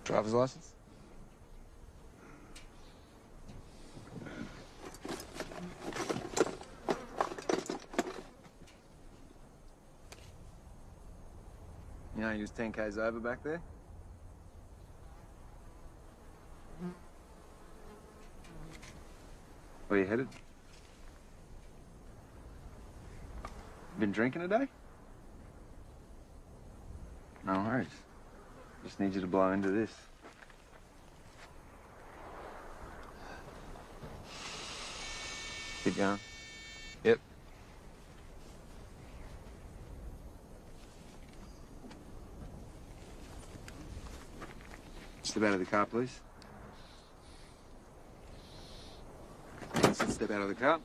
Driver's license? You know, he was 10 k's over back there. Where you headed? Been drinking today? No worries. Just need you to blow into this. Keep going. Yep. Step out of the car, please. Step out of the car.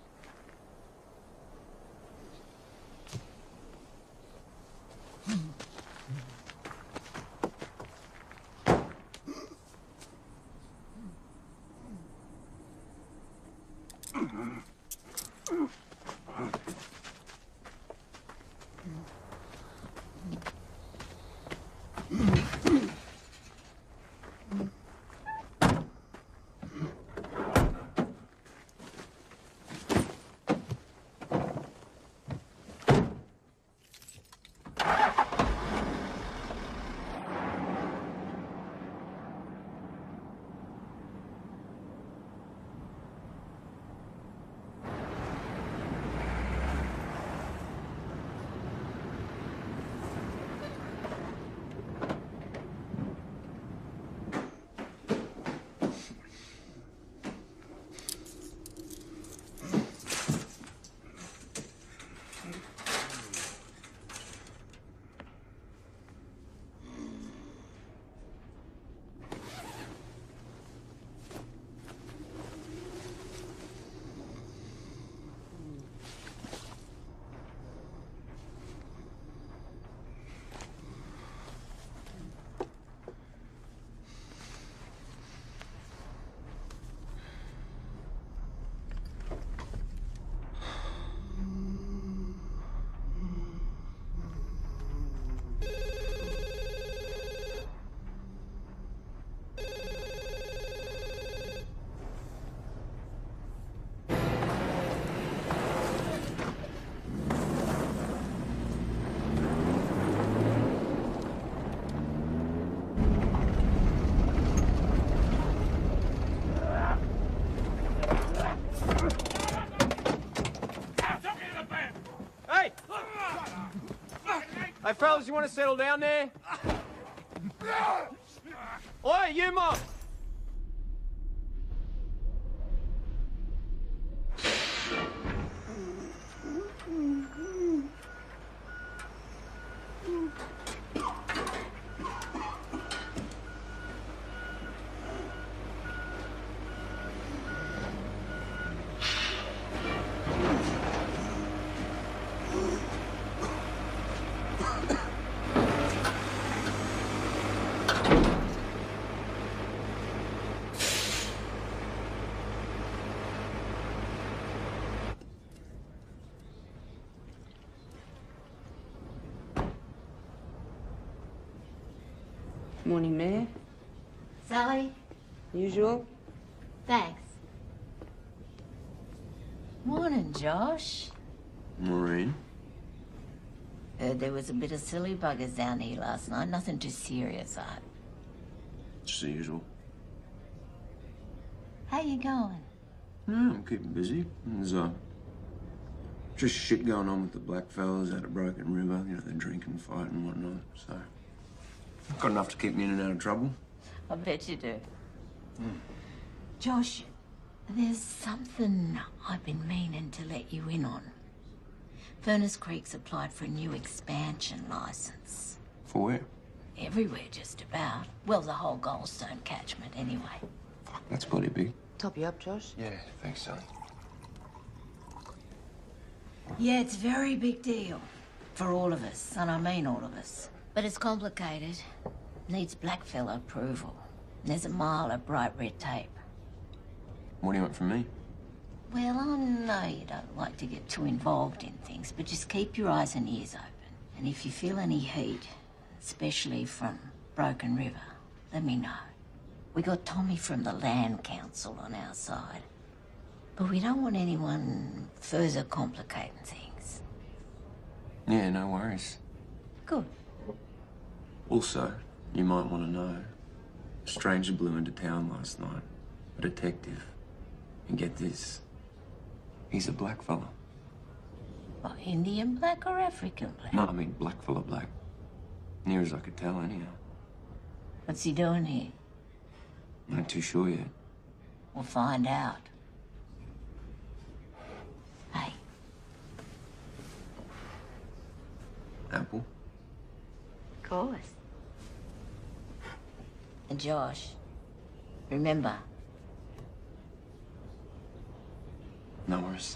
Hey, fellas, you want to settle down there? Oi, you mob! Morning, Mayor. Sally? Usual? Thanks. Morning, Josh. Maureen? Heard there was a bit of silly buggers down here last night. Nothing too serious, I hope. Just the usual. How you going? Yeah, I'm keeping busy. There's just shit going on with the black fellas out of Broken River. You know, they're drinking, fighting, and whatnot. So, got enough to keep me in and out of trouble. I bet you do. Josh, there's something I've been meaning to let you in on. Furnace Creek's applied for a new expansion license. For where? Everywhere, just about. Well, the whole Goldstone catchment, anyway. Fuck, that's bloody big. Top you up, Josh? Yeah, thanks, Sally. Yeah, it's a very big deal. For all of us, and I mean all of us. But it's complicated. Needs blackfella approval. There's a mile of bright red tape. What do you want from me? Well, I know you don't like to get too involved in things, but just keep your eyes and ears open. And if you feel any heat, especially from Broken River, let me know. We got Tommy from the Land Council on our side. But we don't want anyone further complicating things. Yeah, no worries. Good. Also, you might want to know, a stranger blew into town last night. A detective. And get this, he's a black fella. What, Indian black or African black? No, I mean black fella black. Near as I could tell, anyhow. What's he doing here? Not too sure yet. We'll find out. Hey. Apple? Of course. And Josh, remember, No worries.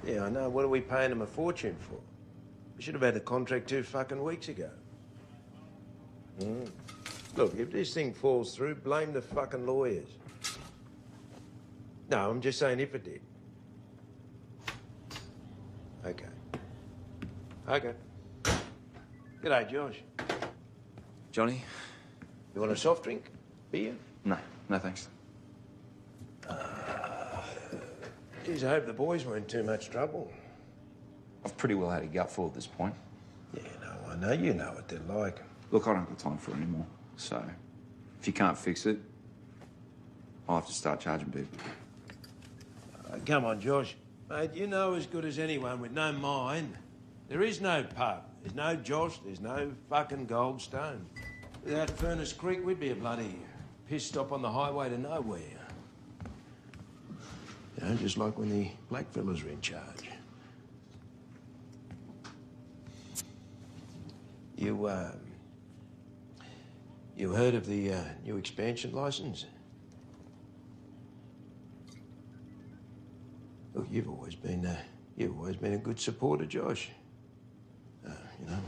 Yeah, I know. What are we paying him a fortune for? We should have had the contract 2 fucking weeks ago. Look, if this thing falls through, blame the fucking lawyers. No, I'm just saying if it did. Okay. Okay. G'day, Josh. Johnny? You want a soft drink? Beer? No, no thanks. Geez, I hope the boys weren't too much trouble. I've pretty well had a gutful at this point. Yeah, no, I know. You know what they're like. Look, I don't have time for it anymore. So, if you can't fix it, I'll have to start charging people. Come on, Josh. Mate, you know as good as anyone with no mind. There is no pub. There's no Josh. There's no fucking Goldstone. Without Furnace Creek, we'd be a bloody piss stop on the highway to nowhere. You know, just like when the blackfellas were in charge. You heard of the new expansion license? Look, you've always been a good supporter, Josh. You know,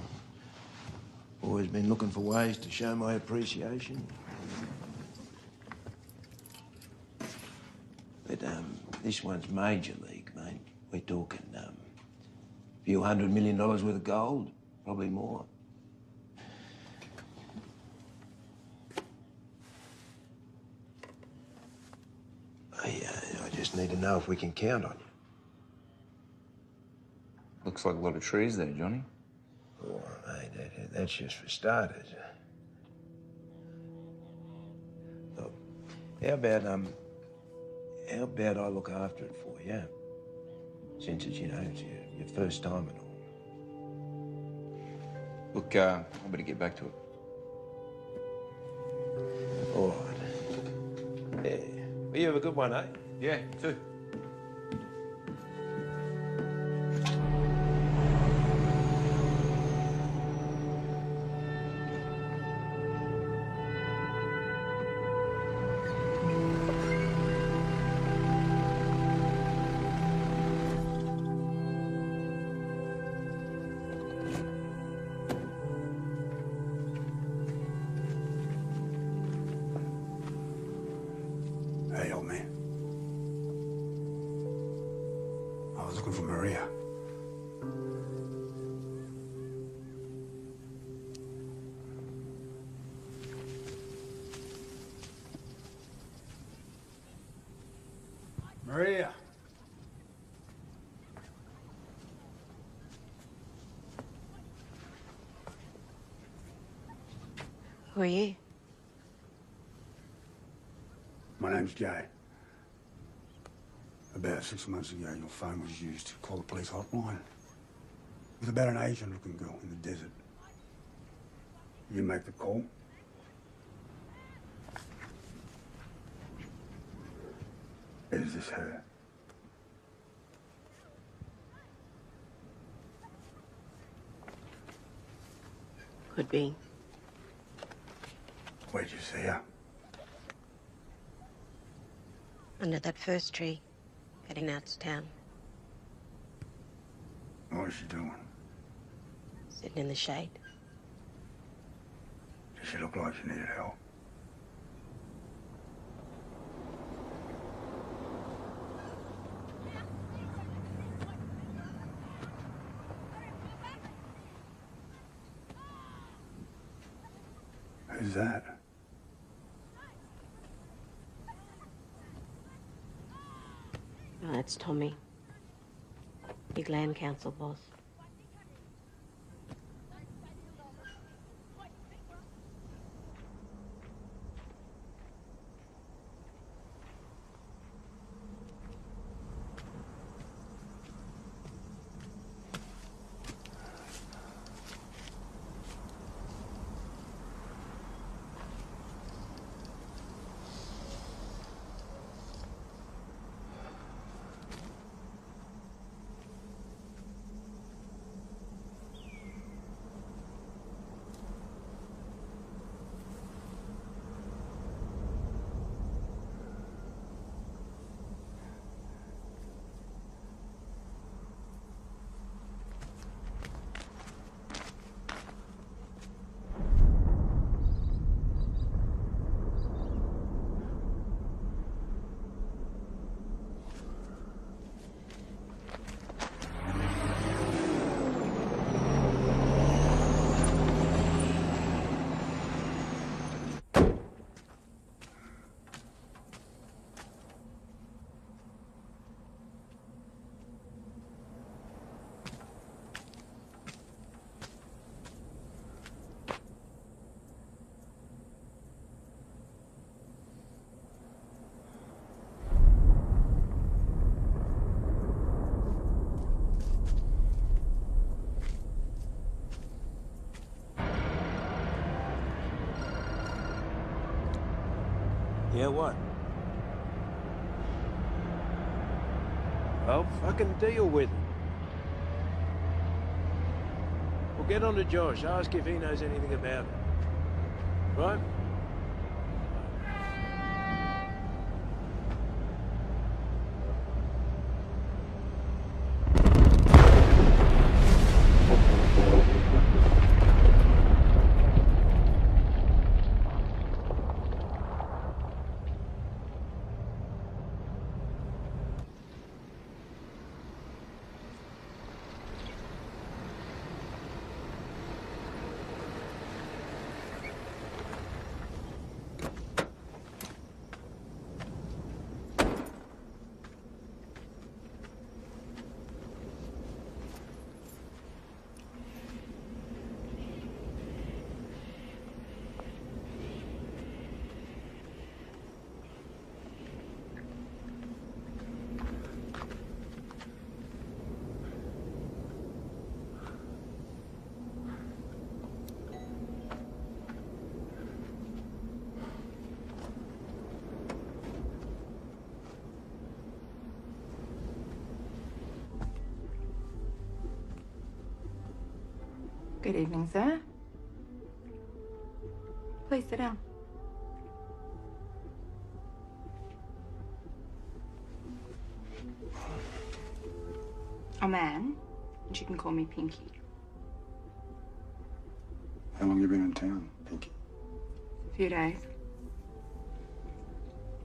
always been looking for ways to show my appreciation. But this one's major league, mate. We're talking a few $100 million worth of gold, probably more. I just need to know if we can count on you. Looks like a lot of trees there, Johnny. Oh, mate, that's just for starters. Look, how about I look after it for you? Since it's, you know, it's your first time and all. Look, I better get back to it. All right. Yeah. Well, you have a good one, eh? Yeah, too. Hey, old man. Looking for Maria. Maria. Who are you? My name's Jay. About 6 months ago, your phone was used to call the police hotline. It was about an Asian-looking girl in the desert. You make the call? Is this her? Could be. Where'd you see her? Under that first tree, heading out to town. What was she doing? Sitting in the shade. Did she look like she needed help? Who's that? Oh, that's Tommy. Big land council boss. Yeah, what? Well, fucking deal with it. Well, get on to Josh. Ask if he knows anything about it. Right? Good evening, sir. Please sit down. I'm Anne, and you can call me Pinky. How long you been in town, Pinky? A few days.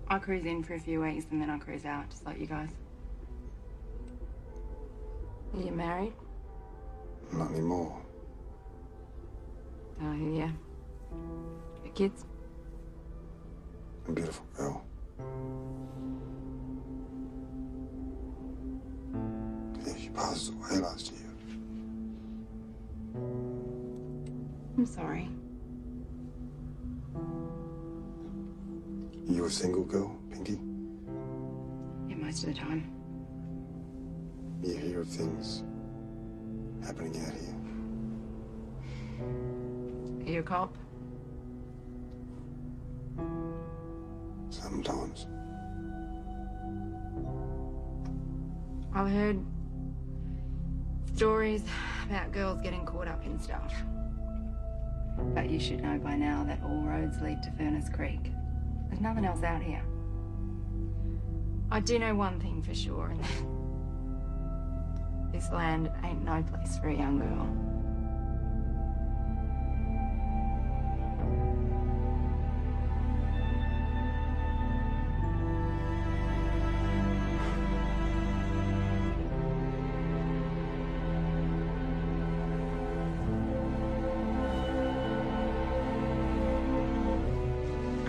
I cruise in for a few weeks and then I cruise out, just like you guys. Are you married? Not anymore. Oh, yeah. Your kids? A beautiful girl. Yeah, she passed away last year. I'm sorry. You a single girl, Pinky? Yeah, most of the time. You hear of things happening out here? Are you a cop? Sometimes. I've heard stories about girls getting caught up in stuff. But you should know by now that all roads lead to Furnace Creek. There's nothing else out here. I do know one thing for sure, and this land ain't no place for a young girl.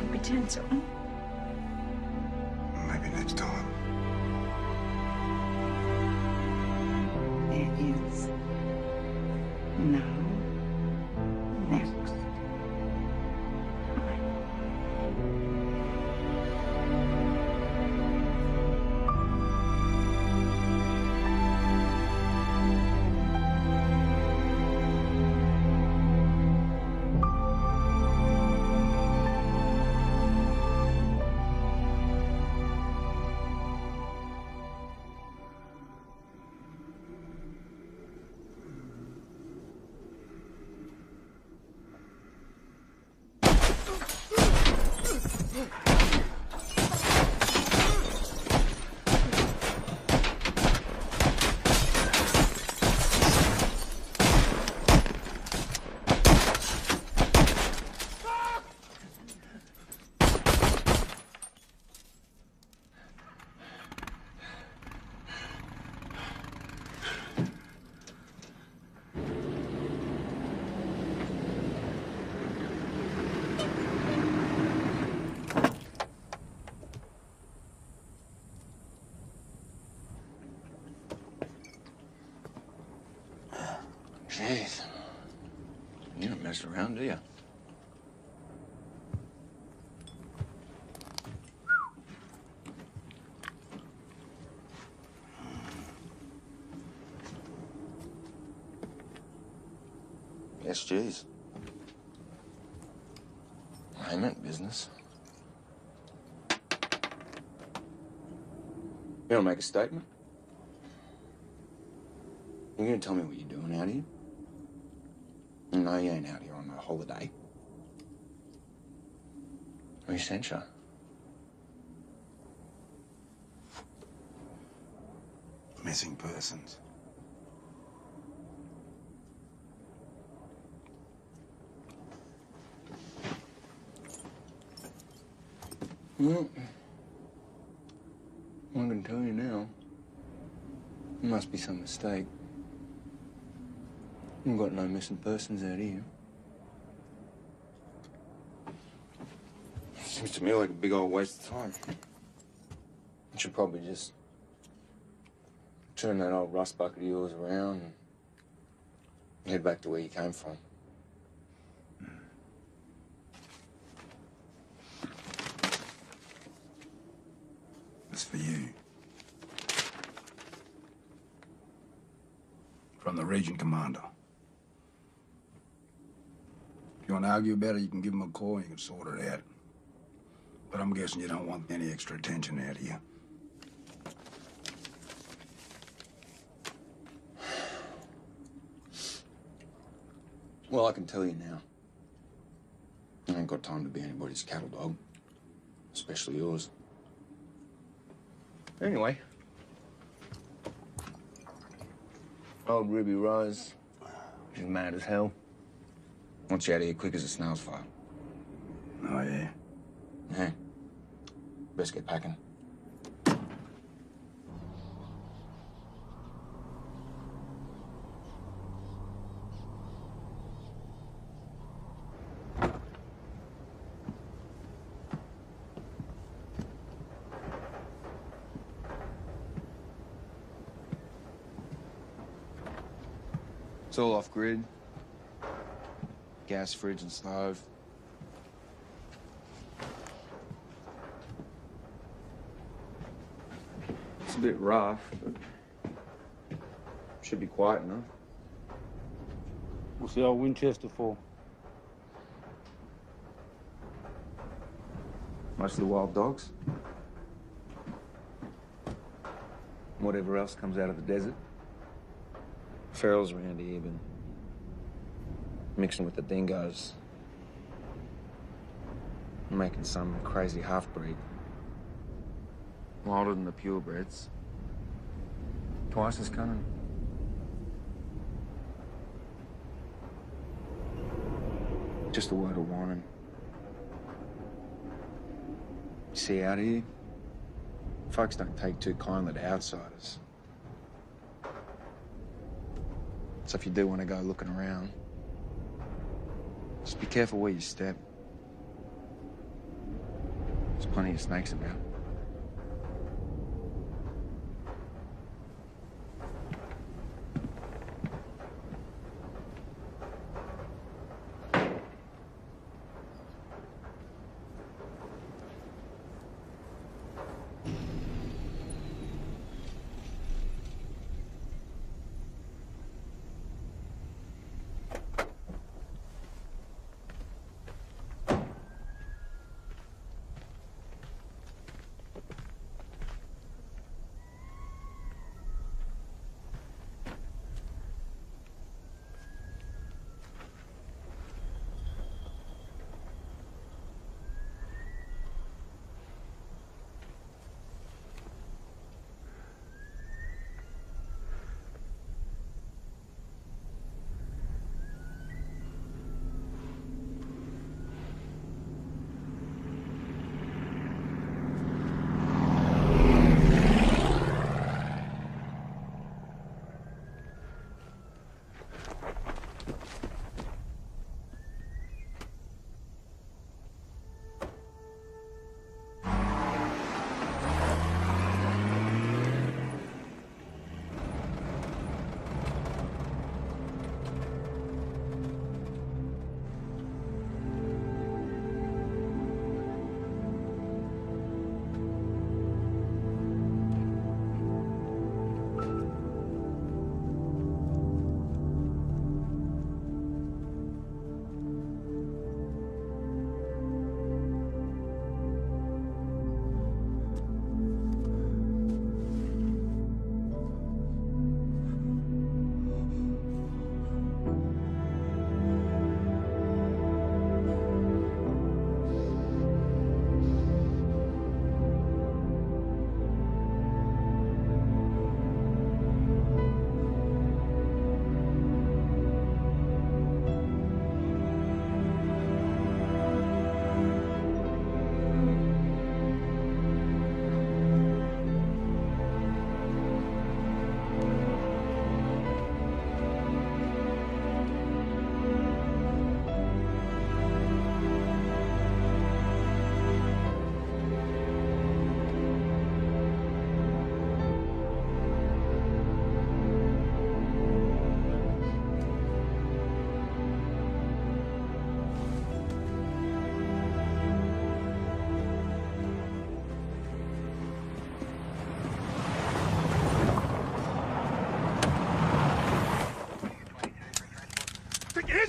Pretend something. Maybe next time. There is no next. Jeez. You don't mess around, do you? Yes, jeez. I meant business. You want to make a statement? You gonna tell me what you're doing out here? No, you ain't out here on a holiday. Who sent you? Missing persons. Well, I can tell you now. There must be some mistake. We've got no missing persons out here. Seems to me like a big old waste of time. You should probably just turn that old rust bucket of yours around and head back to where you came from. It's for you. From the Region Commander. If you want to argue about it, you can give him a call and you can sort it out. But I'm guessing you don't want any extra attention out of you. Well, I can tell you now. I ain't got time to be anybody's cattle dog. Especially yours. Anyway. Old Ruby Rose. She's mad as hell. Wants you out of here quick as a snail's file. Oh, yeah? Yeah. Best get packing. It's all off grid. Gas, fridge, and stove. It's a bit rough, but should be quiet enough. What's the old Winchester for? Mostly wild dogs. Whatever else comes out of the desert. Ferals around here, but mixing with the dingoes. Making some crazy half-breed. Wilder than the purebreds. Twice as cunning. Just a word of warning. See, out here, folks don't take too kindly to outsiders. So if you do want to go looking around, just be careful where you step. There's plenty of snakes about.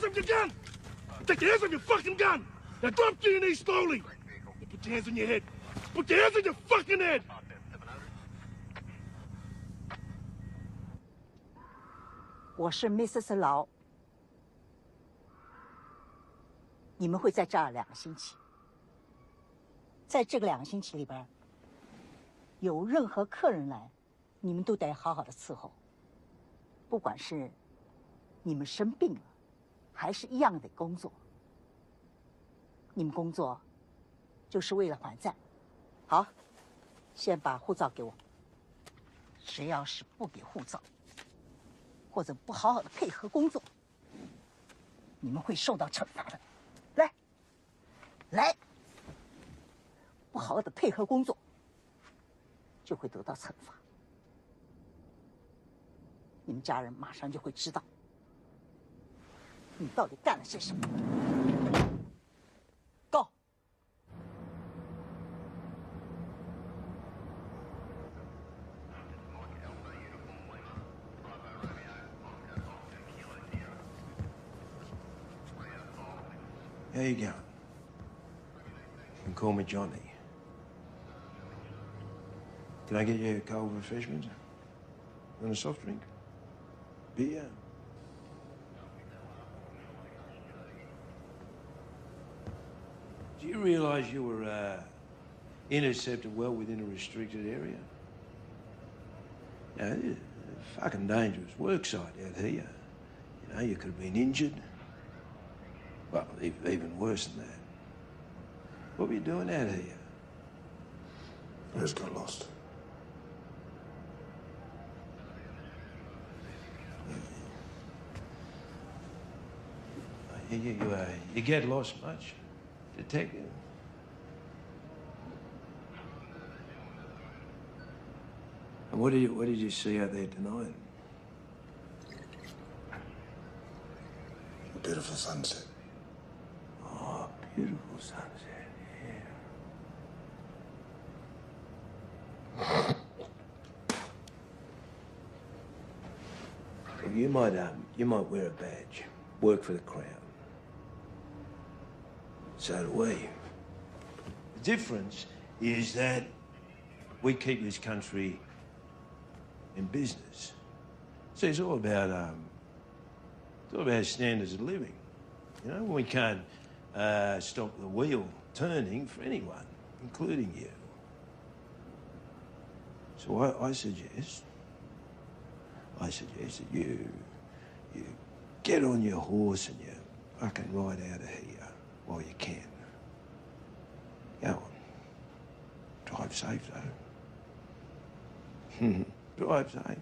Take your gun! Take your hands off your fucking gun! Now drop to your knees slowly! Put your hands on your head! Put your hands on your fucking head! 我是 Mrs. 劳，你们会在这儿2个星期。在这个2个星期里边，有任何客人来，你们都得好好的伺候。不管是你们生病了，还是一样得工作。你们工作就是为了还债。好，先把护照给我。谁要是不给护照，或者不好好的配合工作，你们会受到惩罚的。来，不好好的配合工作，就会得到惩罚。你们家人马上就会知道，你到底干了些什么？Go。How you going? You can call me Johnny. Can I get you a cold refreshment? And a soft drink? Beer? Do you realise you were intercepted well within a restricted area? You know, it's a fucking dangerous work site out here. You know, you could have been injured. Well, even worse than that. What were you doing out here? I just got lost. You get lost much, detective? And what did you see out there tonight? A beautiful sunset. Oh, beautiful sunset, yeah. Well, you might wear a badge, work for the crown. So do we. The difference is that we keep this country in business. See, it's all about standards of living. You know, we can't stop the wheel turning for anyone, including you. So I suggest that you get on your horse and you fucking ride out of here while you can. Go on. Drive safe, though. Drive safe.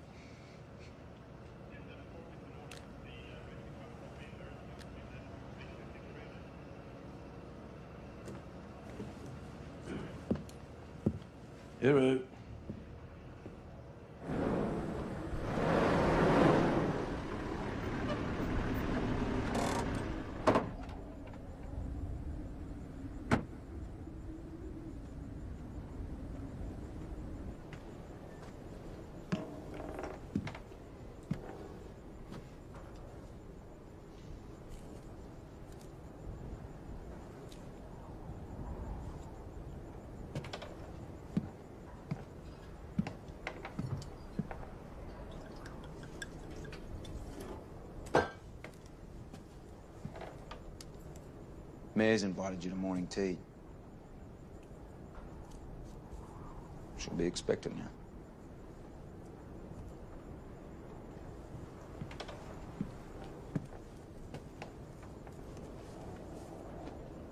Hello. Mayor's invited you to morning tea. She'll be expecting you.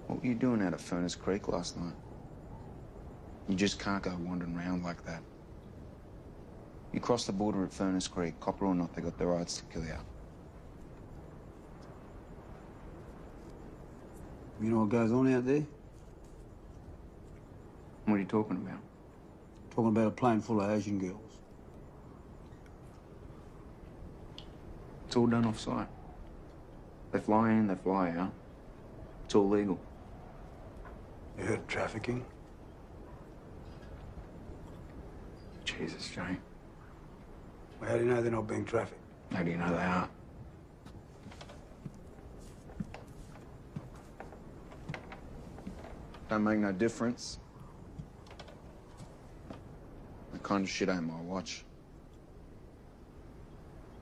What were you doing out at Furnace Creek last night? You just can't go wandering around like that. You crossed the border at Furnace Creek, copper or not, they got the rights to kill you. You know what goes on out there? What are you talking about? Talking about a plane full of Asian girls. It's all done off-site. They fly in, they fly out. It's all legal. You heard of trafficking? Jesus, Jay. Well, how do you know they're not being trafficked? How do you know they are? Don't make no difference. That kind of shit ain't my watch.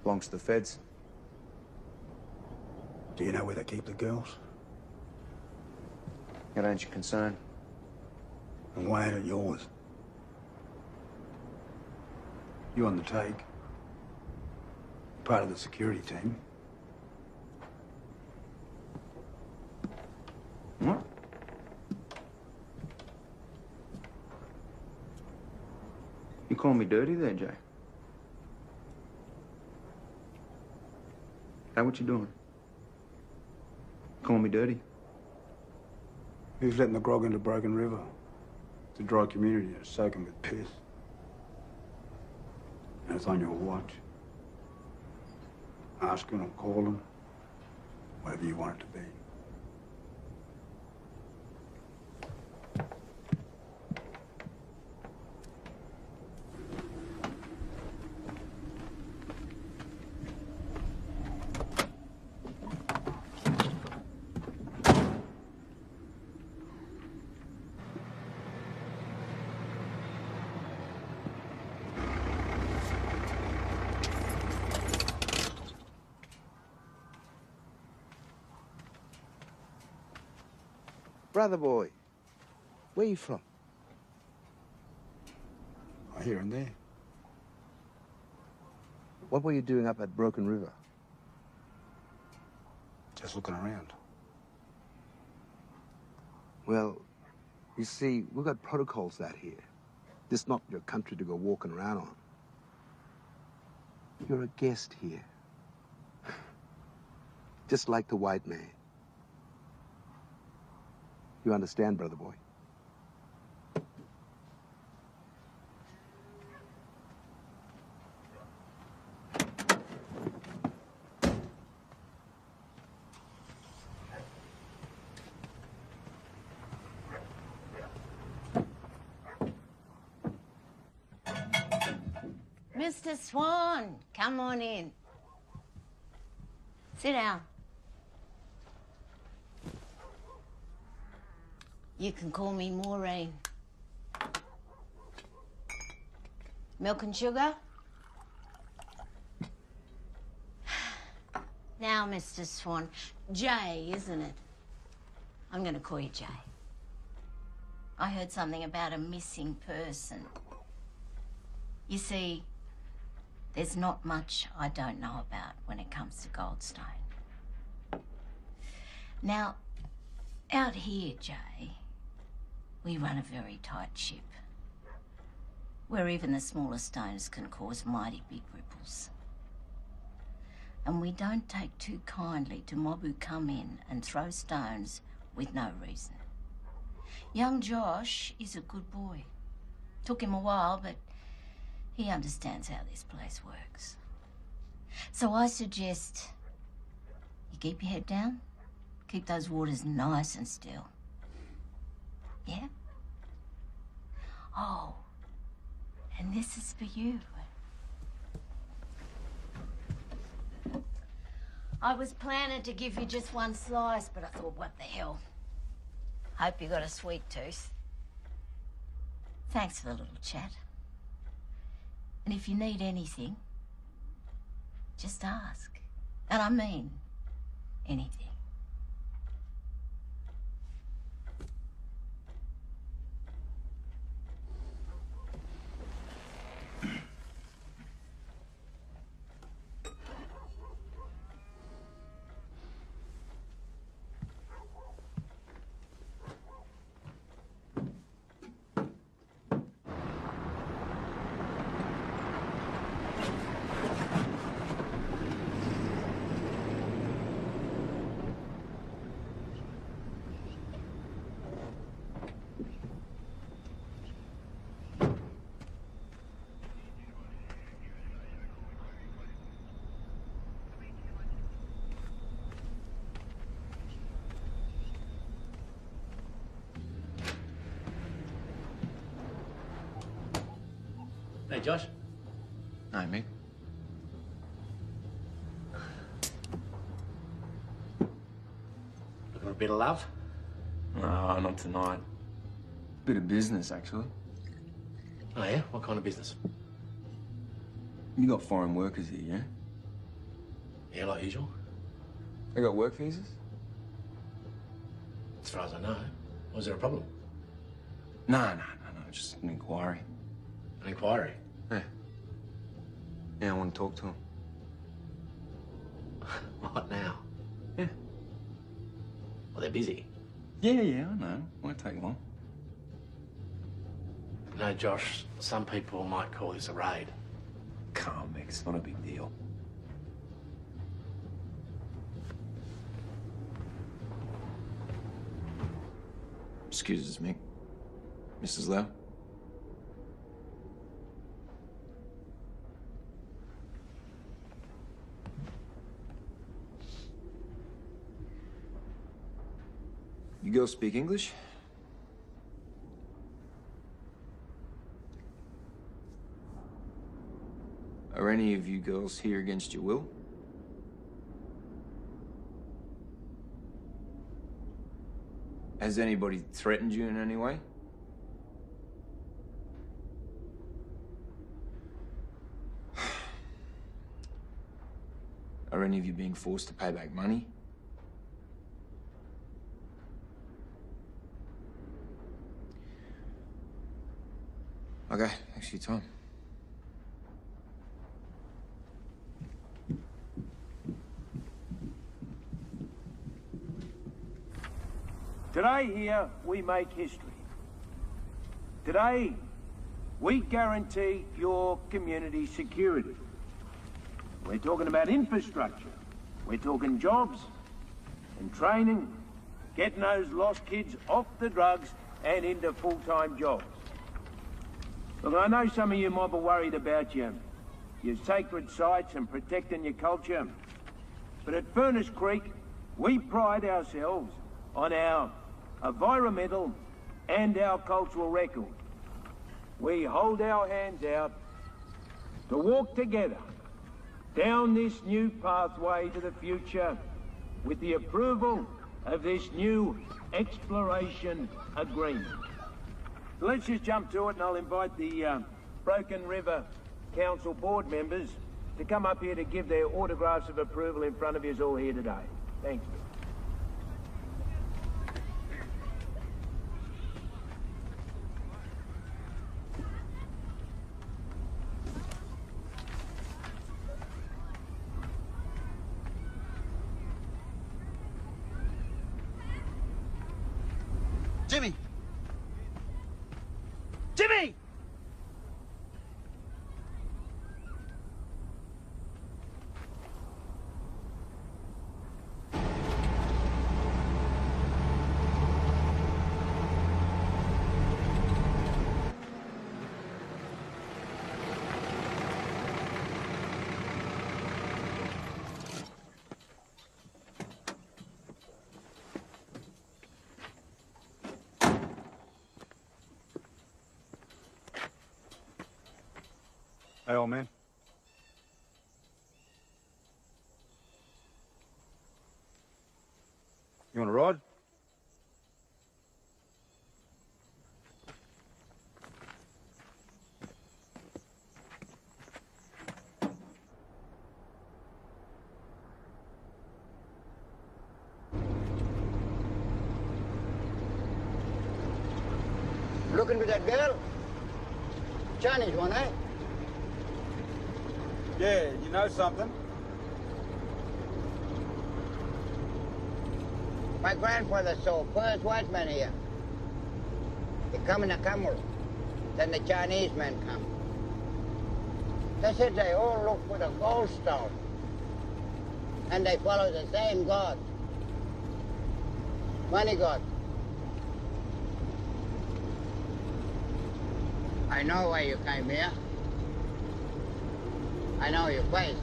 Belongs to the feds. Do you know where they keep the girls? It ain't your concern. And why ain't it yours? You on the take. Part of the security team. What? You call me dirty there, Jay? That what you doing? Call me dirty? Who's letting the grog into Broken River? It's a dry community that's soaking with piss. And it's on your watch. Asking or calling. whatever you want it to be. Brother boy, where you from? Here and there. What were you doing up at Broken River? Just looking around. Well, you see, we've got protocols out here. This is not your country to go walking around on. You're a guest here. Just like the white man. You understand, brother boy? Mr. Swan, come on in. Sit down. You can call me Maureen. Milk and sugar? Now, Mr. Swan, Jay, isn't it? I'm going to call you Jay. I heard something about a missing person. You see, there's not much I don't know about when it comes to Goldstone. Now, out here, Jay, we run a very tight ship, where even the smallest stones can cause mighty big ripples. And we don't take too kindly to mob who come in and throw stones with no reason. Young Josh is a good boy. Took him a while, but he understands how this place works. So I suggest you keep your head down, keep those waters nice and still. Yeah? Oh, and this is for you. I was planning to give you just one slice, but I thought, what the hell? Hope you got a sweet tooth. Thanks for the little chat. And if you need anything, just ask. And I mean anything. Hey, Josh. Hi, Mick. Looking for a bit of love? No, not tonight. Bit of business, actually. Oh, yeah? What kind of business? You got foreign workers here, yeah? Yeah, like usual. They got work visas? As far as I know. Was there a problem? No, just an inquiry. An inquiry? Yeah. Yeah, I want to talk to him. What now? Yeah. Well, they're busy. Yeah, I know. Won't take long. You know, Josh, some people might call this a raid. Come on, Mick. It's not a big deal. Excuse us, Mick. Mrs. Lau? girls speak English? Are any of you girls here against your will? Has anybody threatened you in any way? Are any of you being forced to pay back money? Okay, thanks for your time. Today here, we make history. Today, we guarantee your community security. We're talking about infrastructure. We're talking jobs and training, getting those lost kids off the drugs and into full-time jobs. Look, I know some of you might be worried about your sacred sites and protecting your culture, but at Furnace Creek, we pride ourselves on our environmental and our cultural record. We hold our hands out to walk together down this new pathway to the future with the approval of this new exploration agreement. So let's just jump to it, and I'll invite the Broken River Council board members to come up here to give their autographs of approval in front of you all here today. Thank you. Jimmy! Jimmy! Hey, old man. You want a ride? Looking for that girl? Chinese one, eh? Yeah, you know something? My grandfather saw first white man here. He come in a camel. Then the Chinese man come. They said they all look for the gold stone. And they follow the same God. Money God. I know why you came here. I know your face.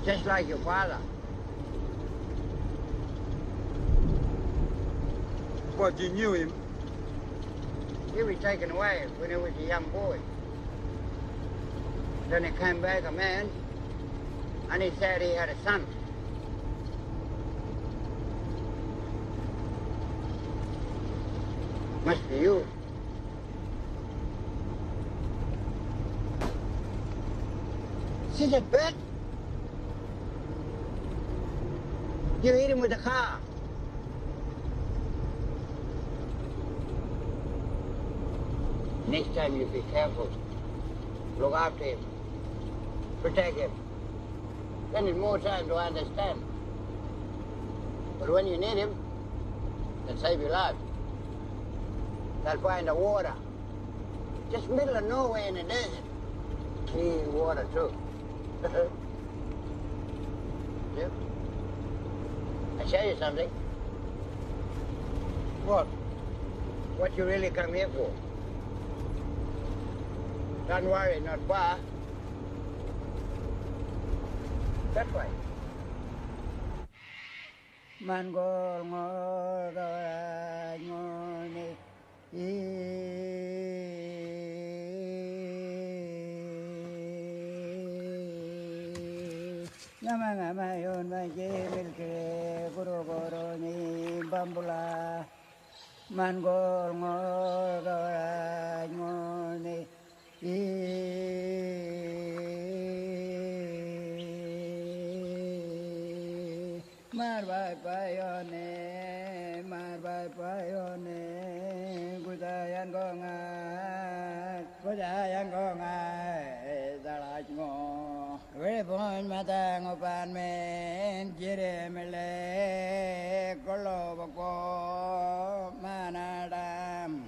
Just like your father. What, you knew him? He was taken away when he was a young boy. Then he came back a man, and he said he had a son. Must be you. See that bird? You hit him with a car. Next time you be careful. Look after him. Protect him. Then it's more time to understand. But when you need him, they'll save your life. They'll find the water. Just middle of nowhere in the desert. Clean water, too. Yep. I'll show you something. What? What you really come here for. Don't worry, not far. That way. Mangol ngora ngone ngama yon maje milke guru guru ni bambula mangol ngora ngone marbai payone gudayan gonga dalaj ngo Repon matang upan men jiremele kolobako manadam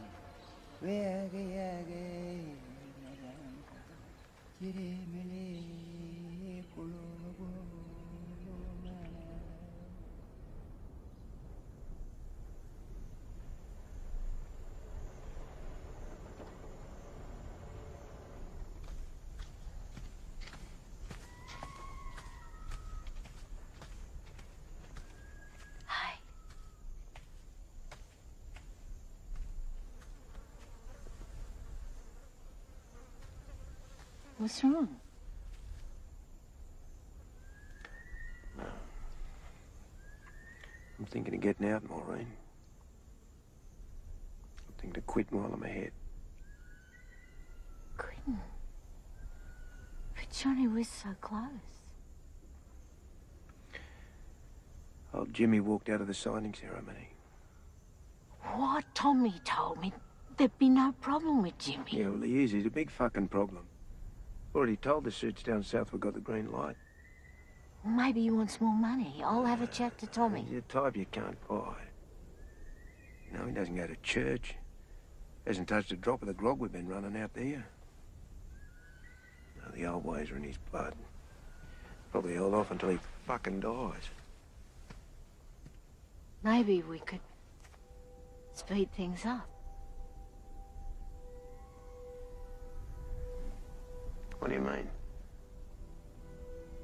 Viagi jiremele kolobako What's wrong? I'm thinking of getting out, Maureen. I'm thinking of quitting while I'm ahead. Quitting? But Johnny, we're so close. Old Jimmy walked out of the signing ceremony. What Tommy told me, there'd be no problem with Jimmy. Yeah, well, he is. He's a big fucking problem. Already told the suits down south we got the green light. Maybe he wants more money. I'll have a chat to Tommy. He's a type you can't buy. You know, he doesn't go to church. Hasn't touched a drop of the grog we've been running out there. No, the old ways are in his blood. Probably hold off until he fucking dies. Maybe we could speed things up. What do you mean?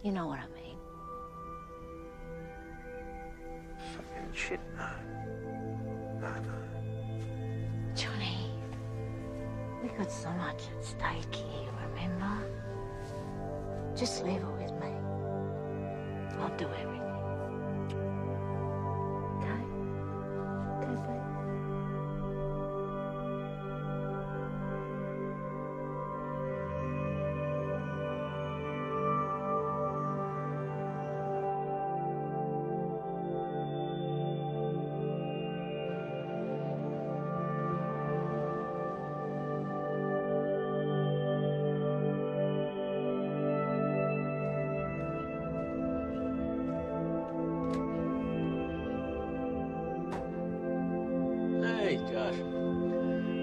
You know what I mean. Fucking shit, no. No. Johnny, we got so much at stake here, remember? Just leave it with me. I'll do everything. Okay? Okay, babe?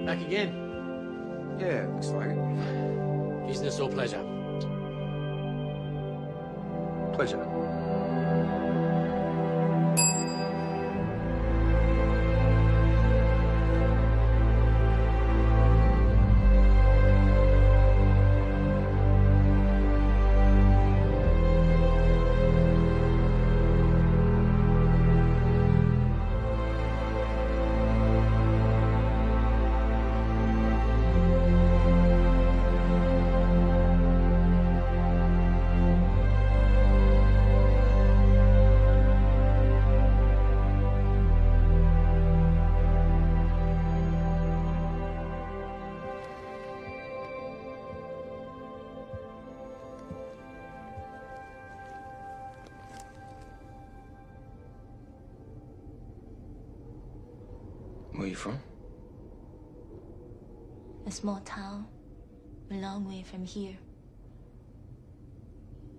Back again? Yeah, looks like it. Business or pleasure? Pleasure. Where are you from? A small town, a long way from here.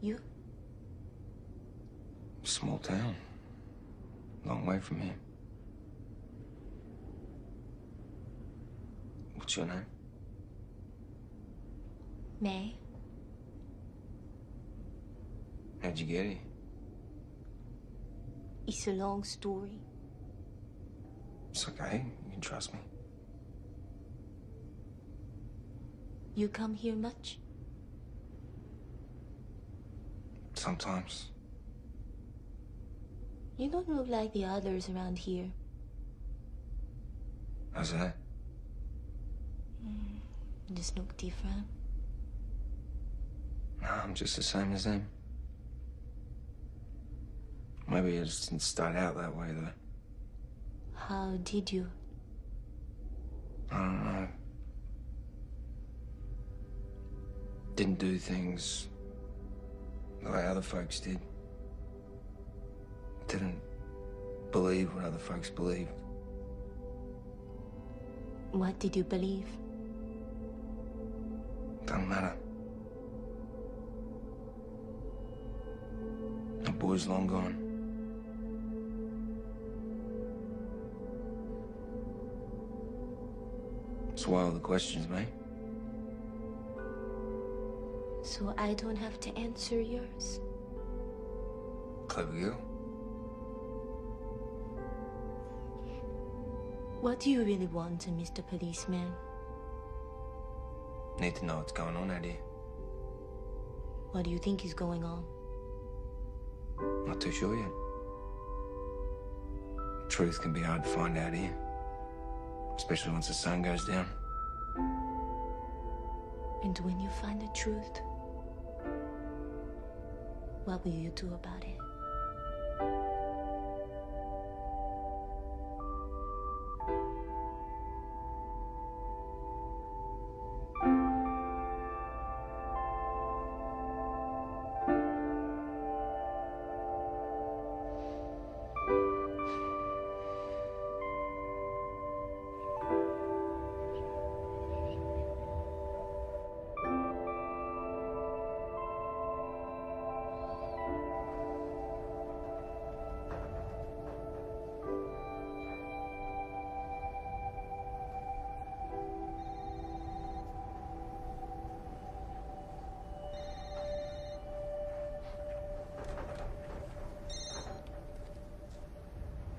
You? Small town. Long way from here. What's your name? May. How'd you get here? It's a long story. It's okay. You can trust me. You come here much? Sometimes. You don't look like the others around here. How's that? You just look different. No, I'm just the same as them. Maybe I just didn't start out that way, though. How did you? I don't know. Didn't do things the way other folks did. Didn't believe what other folks believed. What did you believe? Doesn't matter. The boy's long gone. That's why all the questions, mate. So I don't have to answer yours? Clever girl. What do you really want, Mr. Policeman? Need to know what's going on out here. What do you think is going on? Not too sure yet. Truth can be hard to find out here. Especially once the sun goes down. And when you find the truth, what will you do about it?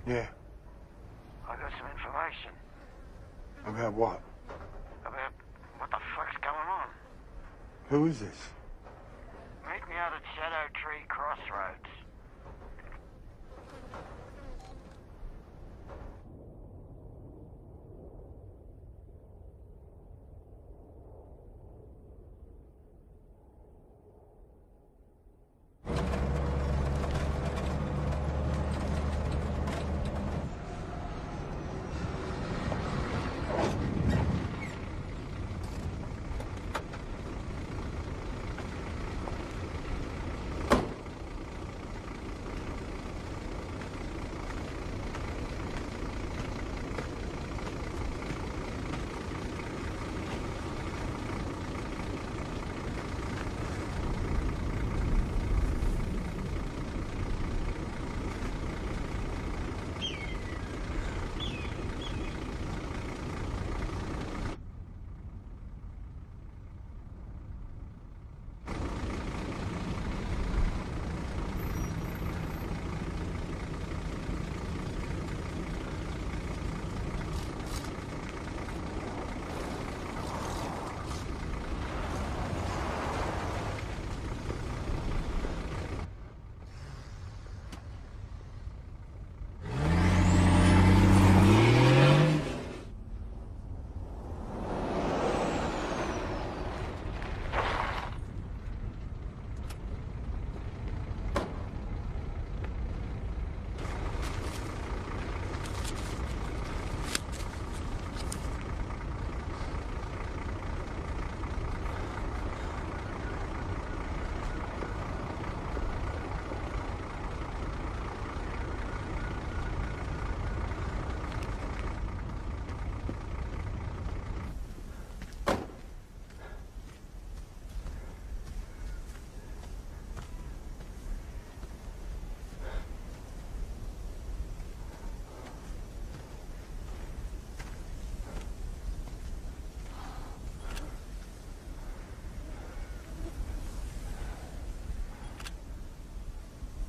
Yeah. I got some information About what? about what the fuck's going on. Who is this? Meet me out at Shadow Tree Crossroads.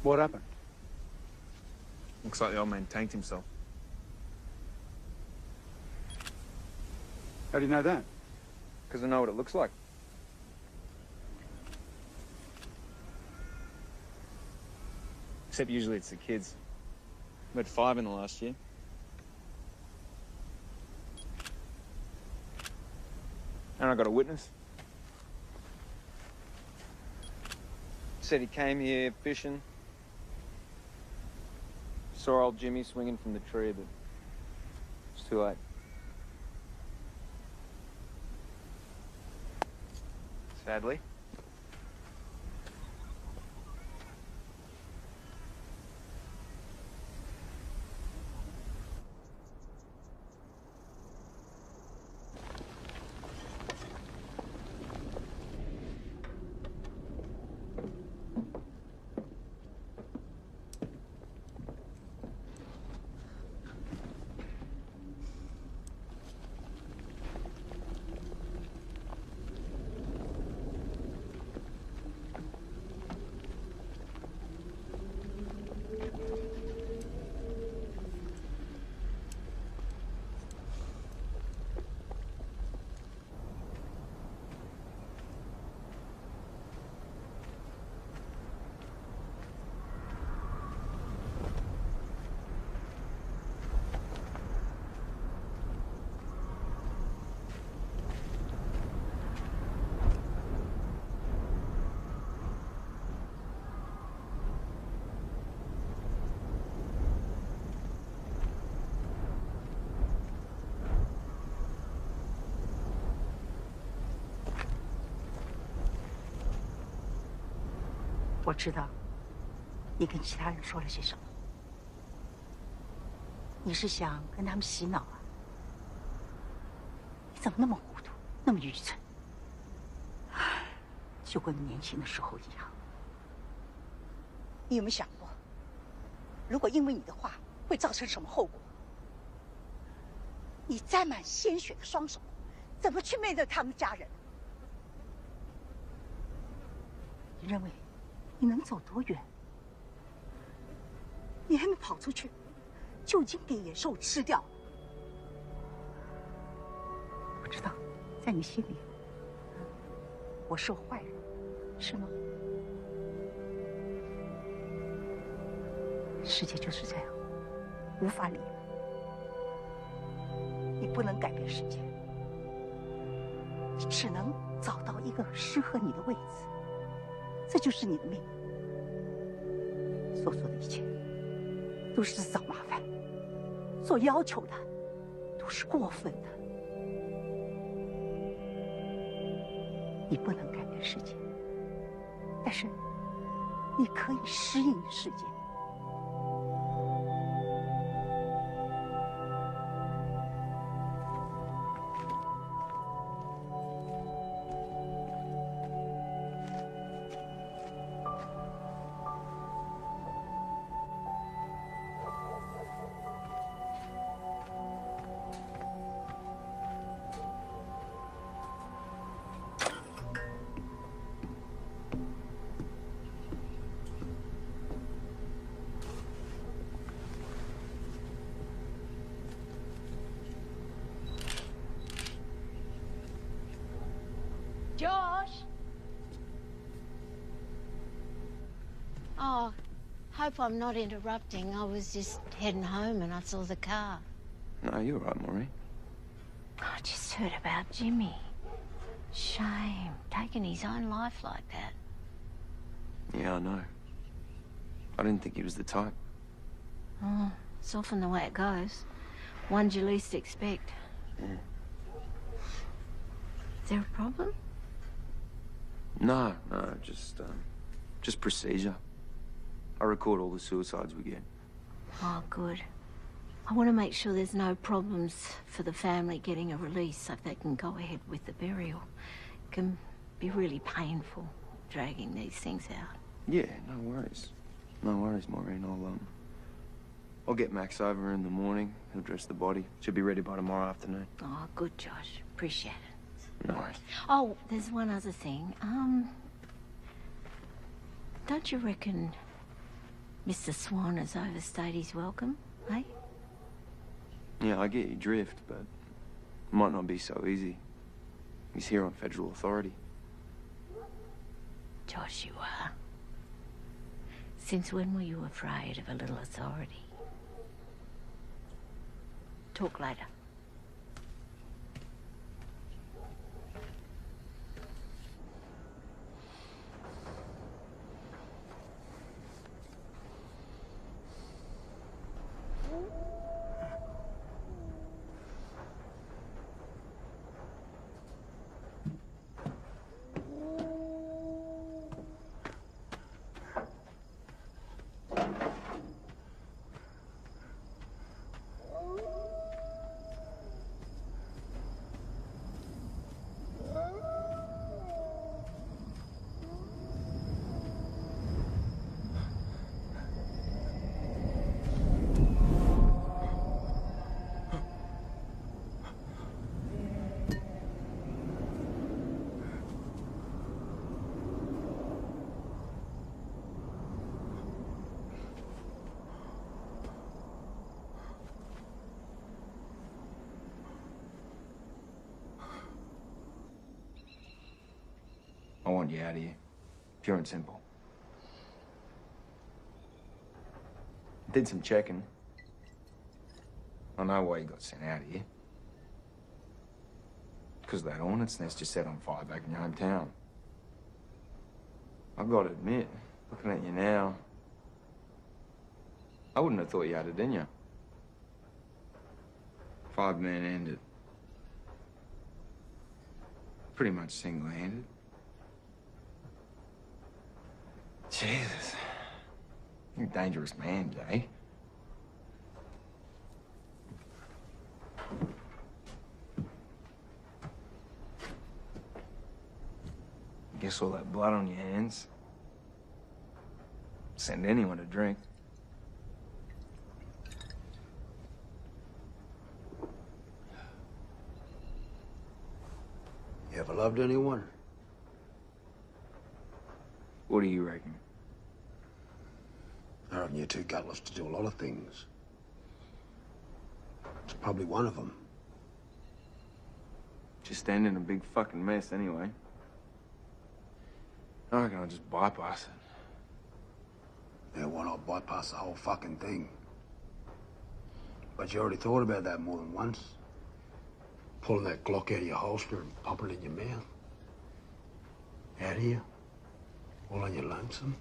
What happened? Looks like the old man tanked himself. How do you know that? Because I know what it looks like. Except usually it's the kids. We had 5 in the last year. And I got a witness. Said he came here fishing. Saw old Jimmy swinging from the tree, but it's too late. Sadly.我知道，你跟其他人说了些什么。你是想跟他们洗脑啊？你怎么那么糊涂，那么愚蠢？就跟年轻的时候一样。你有没有想过，如果因为你的话会造成什么后果？你沾满鲜血的双手，怎么去面对他们家人？你认为？ 你能走多远？你还没跑出去，就已经给野兽吃掉了。我知道，在你心里，我是坏人，是吗？世界就是这样，无法理喻。你不能改变世界，你只能找到一个适合你的位置。 这就是你的命。所做的一切都是自找麻烦，所要求的都是过分的。你不能改变世界，但是你可以适应世界。 Josh? Oh, hope I'm not interrupting. I was just heading home and I saw the car. No, you're right, Maureen. I just heard about Jimmy. Shame, taking his own life like that. Yeah, I know. I didn't think he was the type. Oh, it's often the way it goes. Ones you least expect. Mm. Is there a problem? No, just procedure. I record all the suicides we get. Oh, good. I want to make sure there's no problems for the family getting a release so they can go ahead with the burial. It can be really painful, dragging these things out. Yeah, no worries. No worries, Maureen. I'll get Max over in the morning. He'll dress the body. Should be ready by tomorrow afternoon. Oh, good, Josh. Appreciate it. No worries. Oh, there's one other thing. Don't you reckon Mr. Swan has overstayed his welcome, eh? Yeah, I get your drift, but it might not be so easy. He's here on federal authority. Josh, you are. Since when were you afraid of a little authority? talk later. I want you out of here. Pure and simple. Did some checking. I know why you got sent out of here. Because that hornet's nest just set on fire back in your hometown. I've got to admit, looking at you now, I wouldn't have thought you had it in you. 5-man ended. Pretty much single-handed. Jesus. You're a dangerous man, Jay. Guess all that blood on your hands. Send anyone a drink. You ever loved anyone? What do you reckon? I reckon you're too gutless to do a lot of things. It's probably one of them. Just end in a big fucking mess anyway. I reckon I'll just bypass it. Yeah, why not bypass the whole fucking thing? But you already thought about that more than once. Pulling that Glock out of your holster and popping it in your mouth. Out here. All on your lonesome.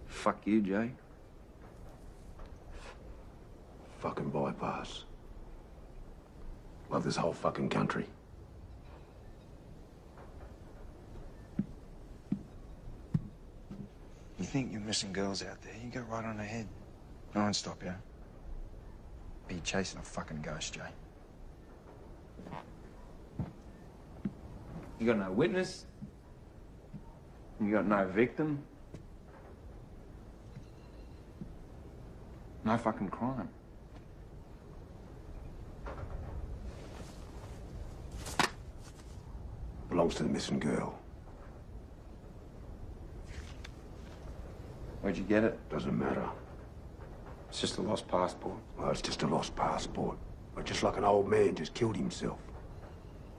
Fuck you, Jay. Fucking bypass. Love this whole fucking country. You think you're missing girls out there? You go right on ahead. I won't stop you. But you're chasing a fucking ghost, Jay. You got no witness. You got no victim. No fucking crime. Belongs to the missing girl. Where'd you get it? Doesn't matter. It's just a lost passport. Well, it's just a lost passport. But just like an old man just killed himself.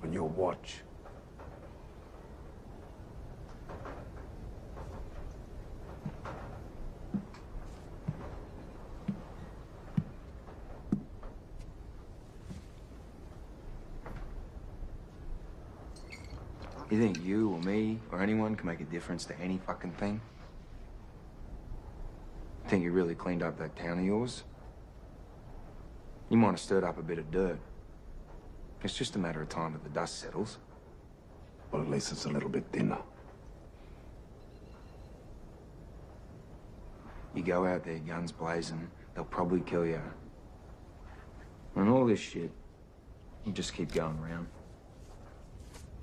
On your watch. You think you or me or anyone can make a difference to any fucking thing? Think you really cleaned up that town of yours? You might have stirred up a bit of dirt. It's just a matter of time till the dust settles. Well, at least it's a little bit thinner. You go out there guns blazing, they'll probably kill you. And all this shit, you just keep going around.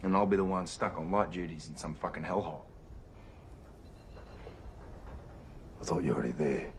And I'll be the one stuck on light duties in some fucking hellhole. I thought you were already there.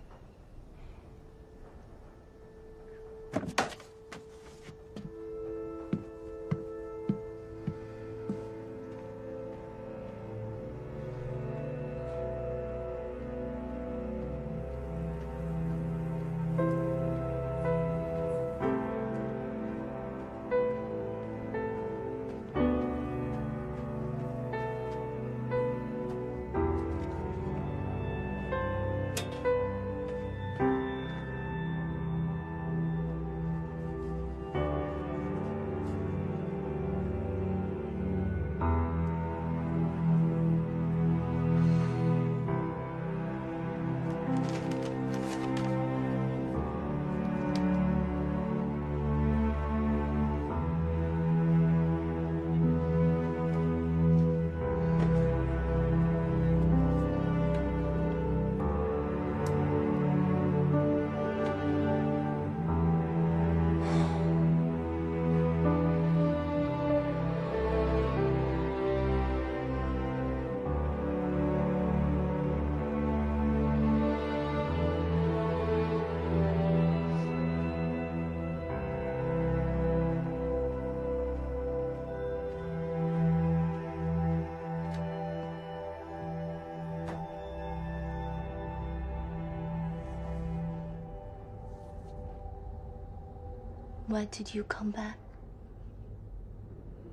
Why did you come back?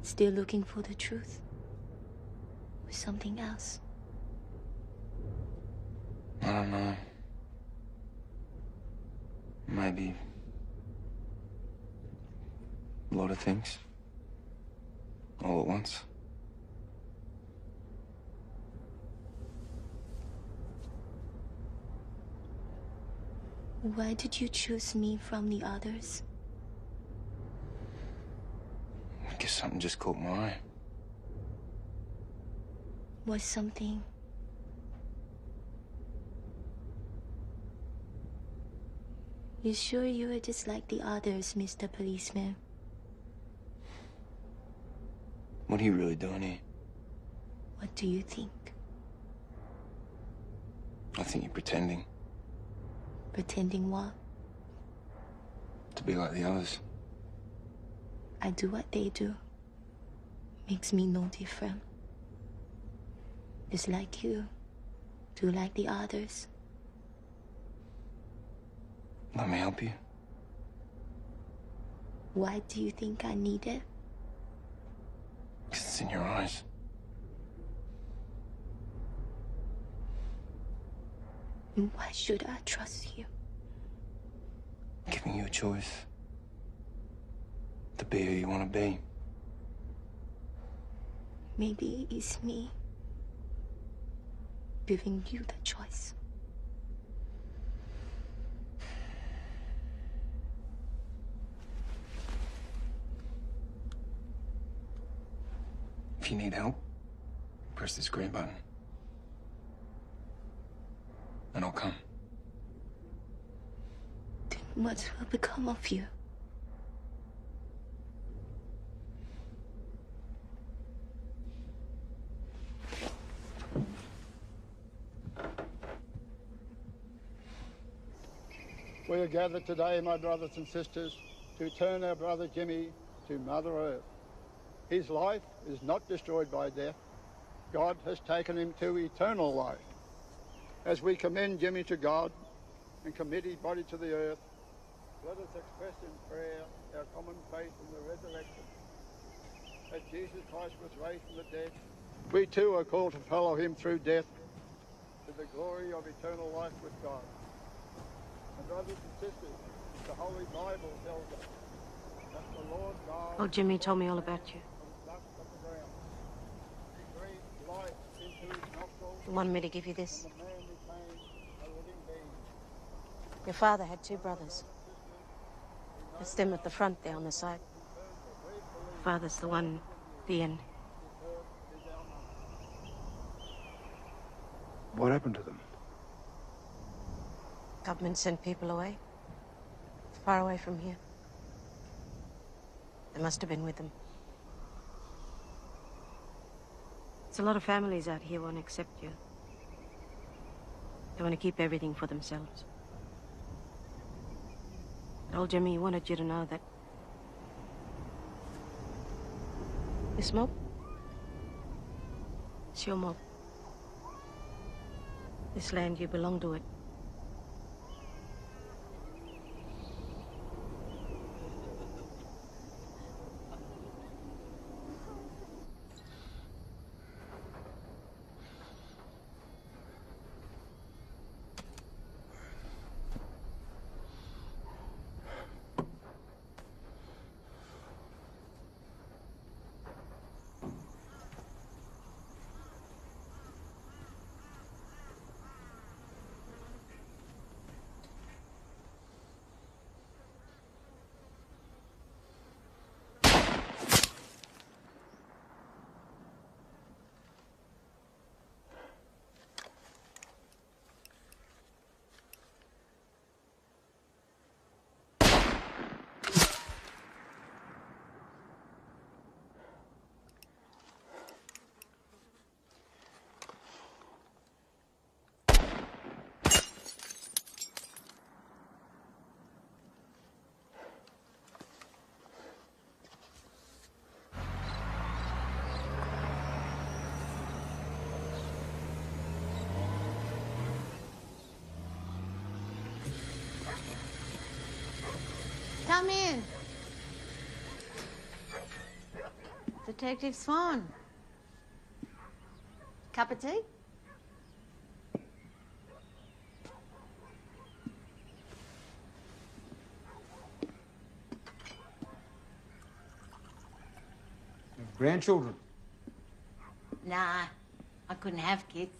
Still looking for the truth? Or something else? I don't know. Maybe a lot of things. All at once. Why did you choose me from the others? I guess something just caught my eye. Was something? You sure you were just like the others, Mr. Policeman? What are you really doing here? What do you think? I think you're pretending Pretending what? to be like the others. I do what they do. Makes me no different. Just like you. Do like the others. Let me help you. Why do you think I need it? 'Cause it's in your eyes. And why should I trust you? Giving you a choice to be who you want to be. Maybe it's me giving you the choice. If you need help, press this green button. And I'll come. Then what will become of you? We are gathered today, my brothers and sisters, to turn our brother Jimmy to Mother Earth. His life is not destroyed by death. God has taken him to eternal life. As we commend Jimmy to God and commit his body to the earth, let us express in prayer our common faith in the resurrection. As Jesus Christ was raised from the dead, we too are called to follow him through death to the glory of eternal life with God. And brothers and sisters, the Holy Bible tells us that the Lord God... Oh, Jimmy told me all about you. He wanted me to give you this. Your father had two brothers. It's them at the front there on the side. Father's the one at the end. What happened to them? Government sent people away. Far away from here. They must have been with them. There's a lot of families out here won't accept you. They want to keep everything for themselves. But old Jimmy wanted you to know that this mob, it's your mob. This land, you belong to it. Come in. Detective Swan. Cup of tea? Grandchildren? Nah, I couldn't have kids.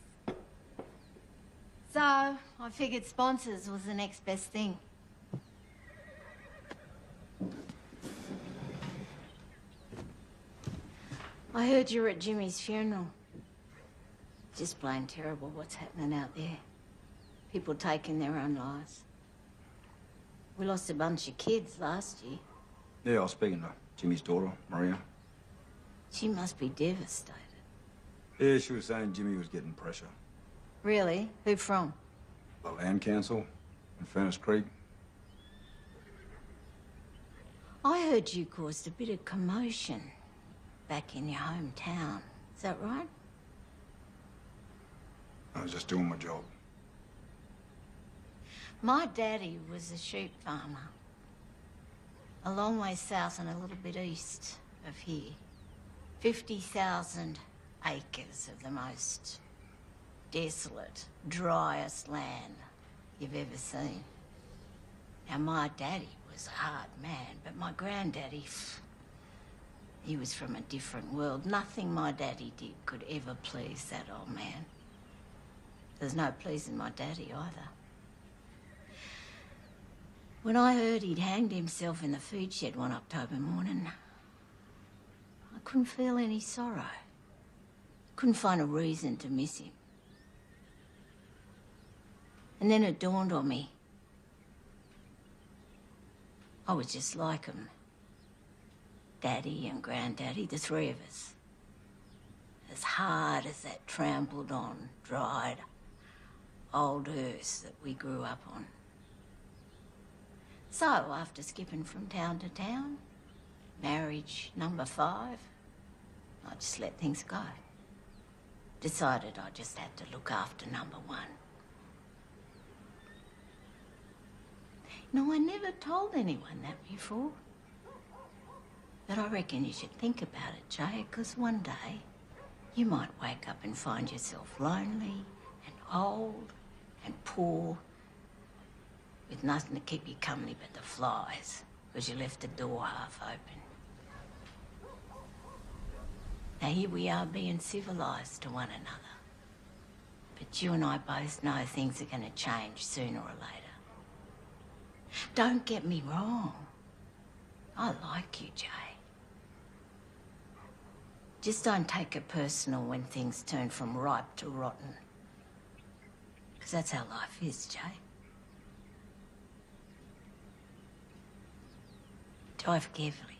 So, I figured sponsors was the next best thing. I heard you were at Jimmy's funeral. Just plain terrible what's happening out there. People taking their own lives. We lost a bunch of kids last year. Yeah, I was speaking to Jimmy's daughter, Maria. She must be devastated. Yeah, she was saying Jimmy was getting pressure. Really? Who from? The land council in Furnace Creek. I heard you caused a bit of commotion back in your hometown. Is that right? I was just doing my job. My daddy was a sheep farmer. A long way south and a little bit east of here. 50,000 acres of the most desolate, driest land you've ever seen. Now, my daddy was a hard man, but my granddaddy, he was from a different world. Nothing my daddy did could ever please that old man. There's no pleasing my daddy either. When I heard he'd hanged himself in the feed shed one October morning, I couldn't feel any sorrow. Couldn't find a reason to miss him. And then it dawned on me. I was just like him. Daddy and Granddaddy, the three of us. As hard as that trampled on, dried, old earth that we grew up on. So, after skipping from town to town, marriage number 5, I just let things go. Decided I just had to look after number 1. No, I never told anyone that before. But I reckon you should think about it, Jay, because one day you might wake up and find yourself lonely and old and poor with nothing to keep you company but the flies because you left the door half open. Now here we are being civilised to one another. But you and I both know things are going to change sooner or later. Don't get me wrong. I like you, Jay. Just don't take it personal when things turn from ripe to rotten. Because that's how life is, Jay. Drive carefully.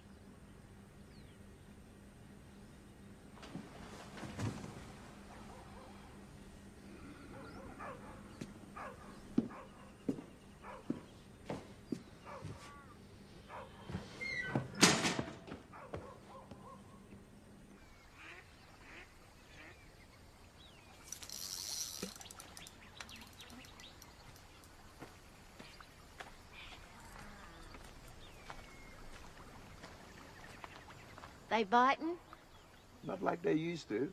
They biting? Not like they used to.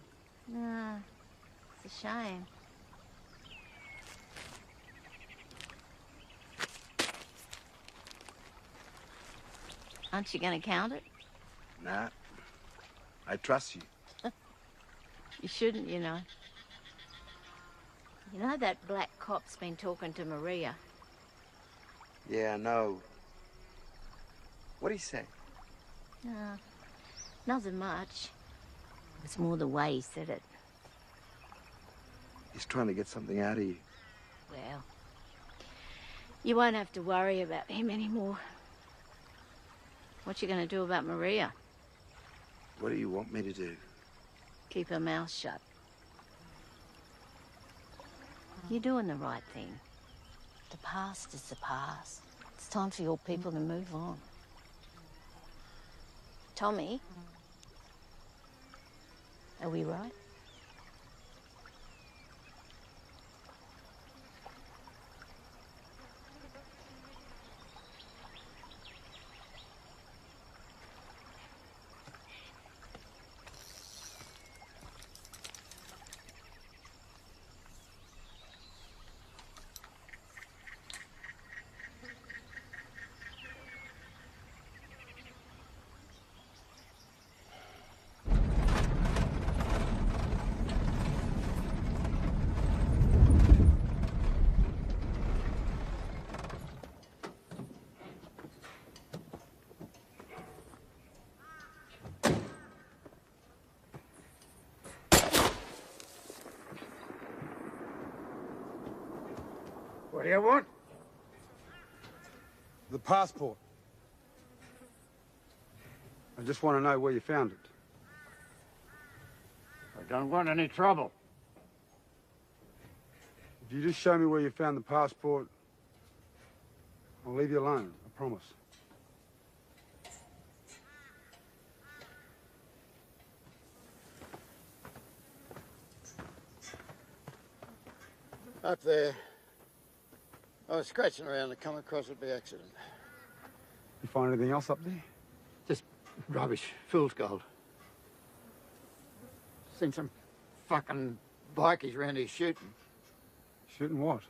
No, it's a shame. Aren't you going to count it? Nah. I trust you. You shouldn't, you know. You know that black cop's been talking to Maria? Yeah, I know. What'd he say? Nothing much. It's more the way he said it. He's trying to get something out of you. Well, you won't have to worry about him anymore. What you going to do about Maria? What do you want me to do? Keep her mouth shut. You're doing the right thing. The past is the past. It's time for your people to move on. Tommy? Are we right? What do you want? The passport. I just want to know where you found it. I don't want any trouble. If you just show me where you found the passport, I'll leave you alone, I promise. Up there. I was scratching around and come across it by accident. You find anything else up there? Just rubbish. Fool's gold. Seen some fucking bikies round here shooting. Shooting what?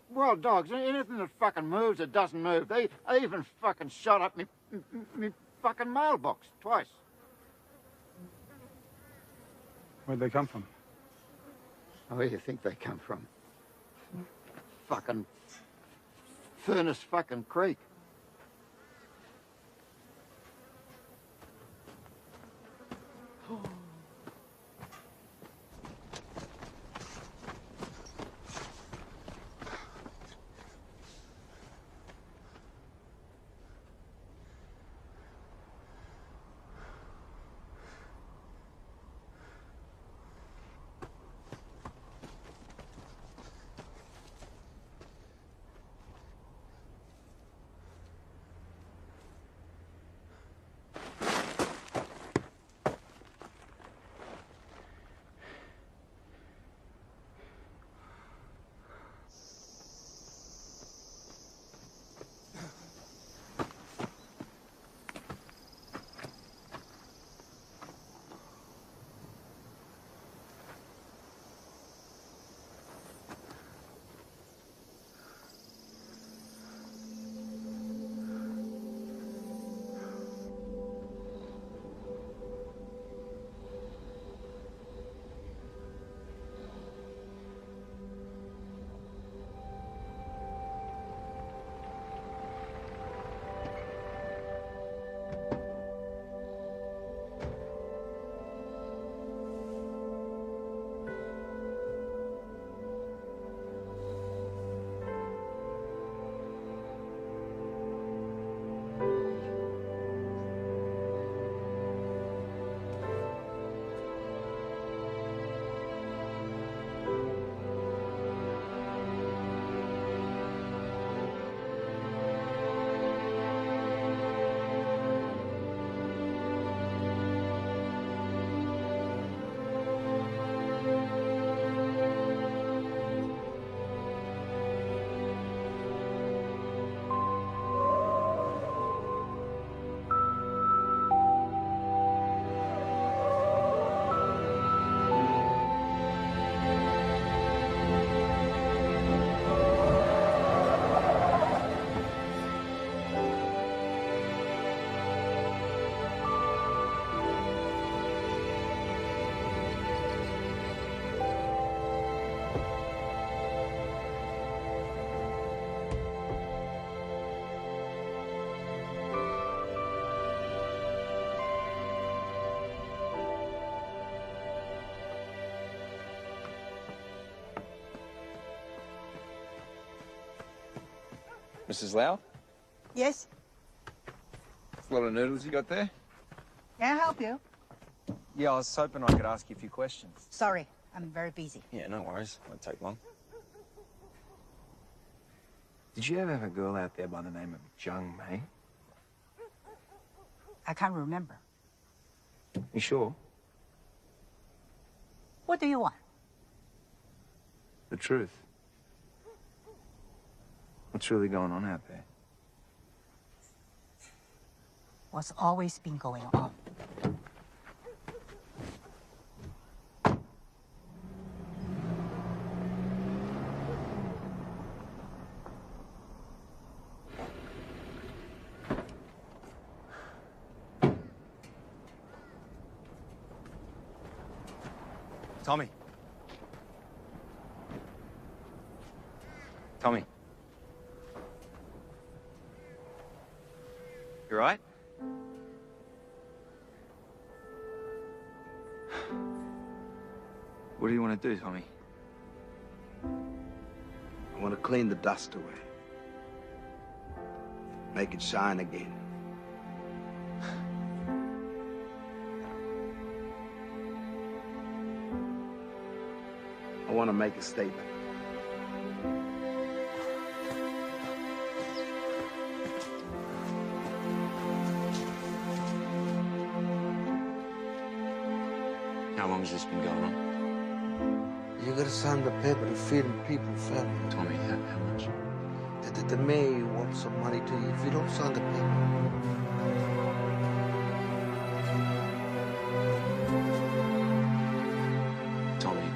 Wild dogs. Anything that fucking moves or doesn't move. They even fucking shot up me fucking mailbox twice. Where'd they come from? Where do you think they come from? Fucking Furnace fucking Creek. Mrs. Lau? Yes? A lot of noodles you got there? Can I help you? Yeah, I was hoping I could ask you a few questions. Sorry, I'm very busy. Yeah, no worries. Won't take long. Did you ever have a girl out there by the name of Jung Mei? I can't remember. You sure? What do you want? The truth. What's really going on out there? What's always been going on? Tommy. Tommy. You right? What do you want to do, Tommy? I want to clean the dust away. Make it shine again. I want to make a statement. How long has this been going on? You gotta sign the paper to feed people family. Tommy, how much? The mayor wants some money to you if you don't sign the paper. Tommy,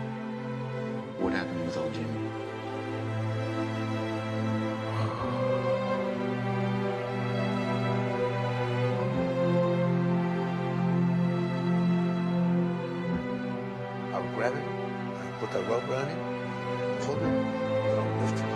what happened with old Jimmy? I'll grab him, I'll put the rope around him, hold him, and I'll lift him.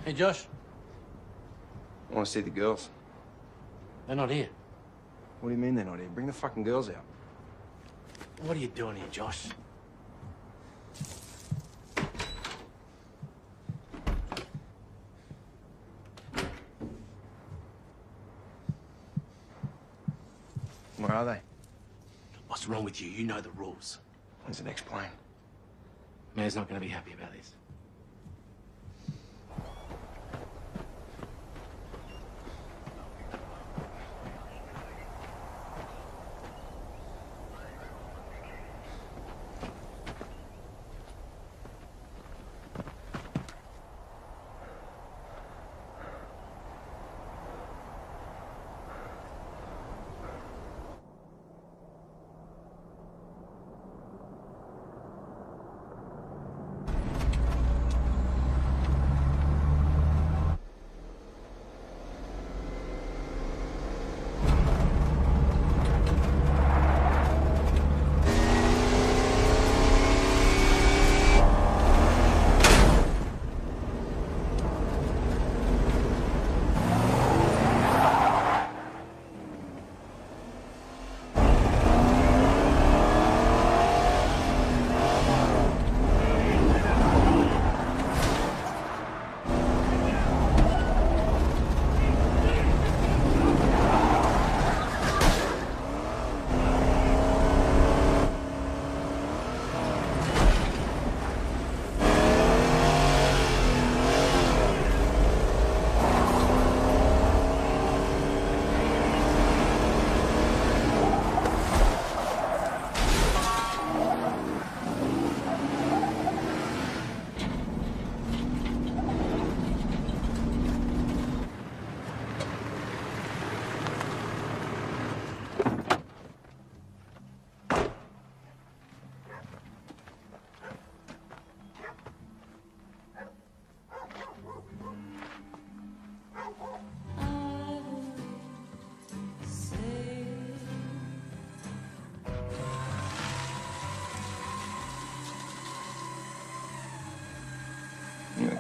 Hey, Josh. I want to see the girls. They're not here. What do you mean they're not here? Bring the fucking girls out. What are you doing here, Josh? Where are they? What's wrong with you? You know the rules. When's the next plane? Mayor's not going to be happy about this.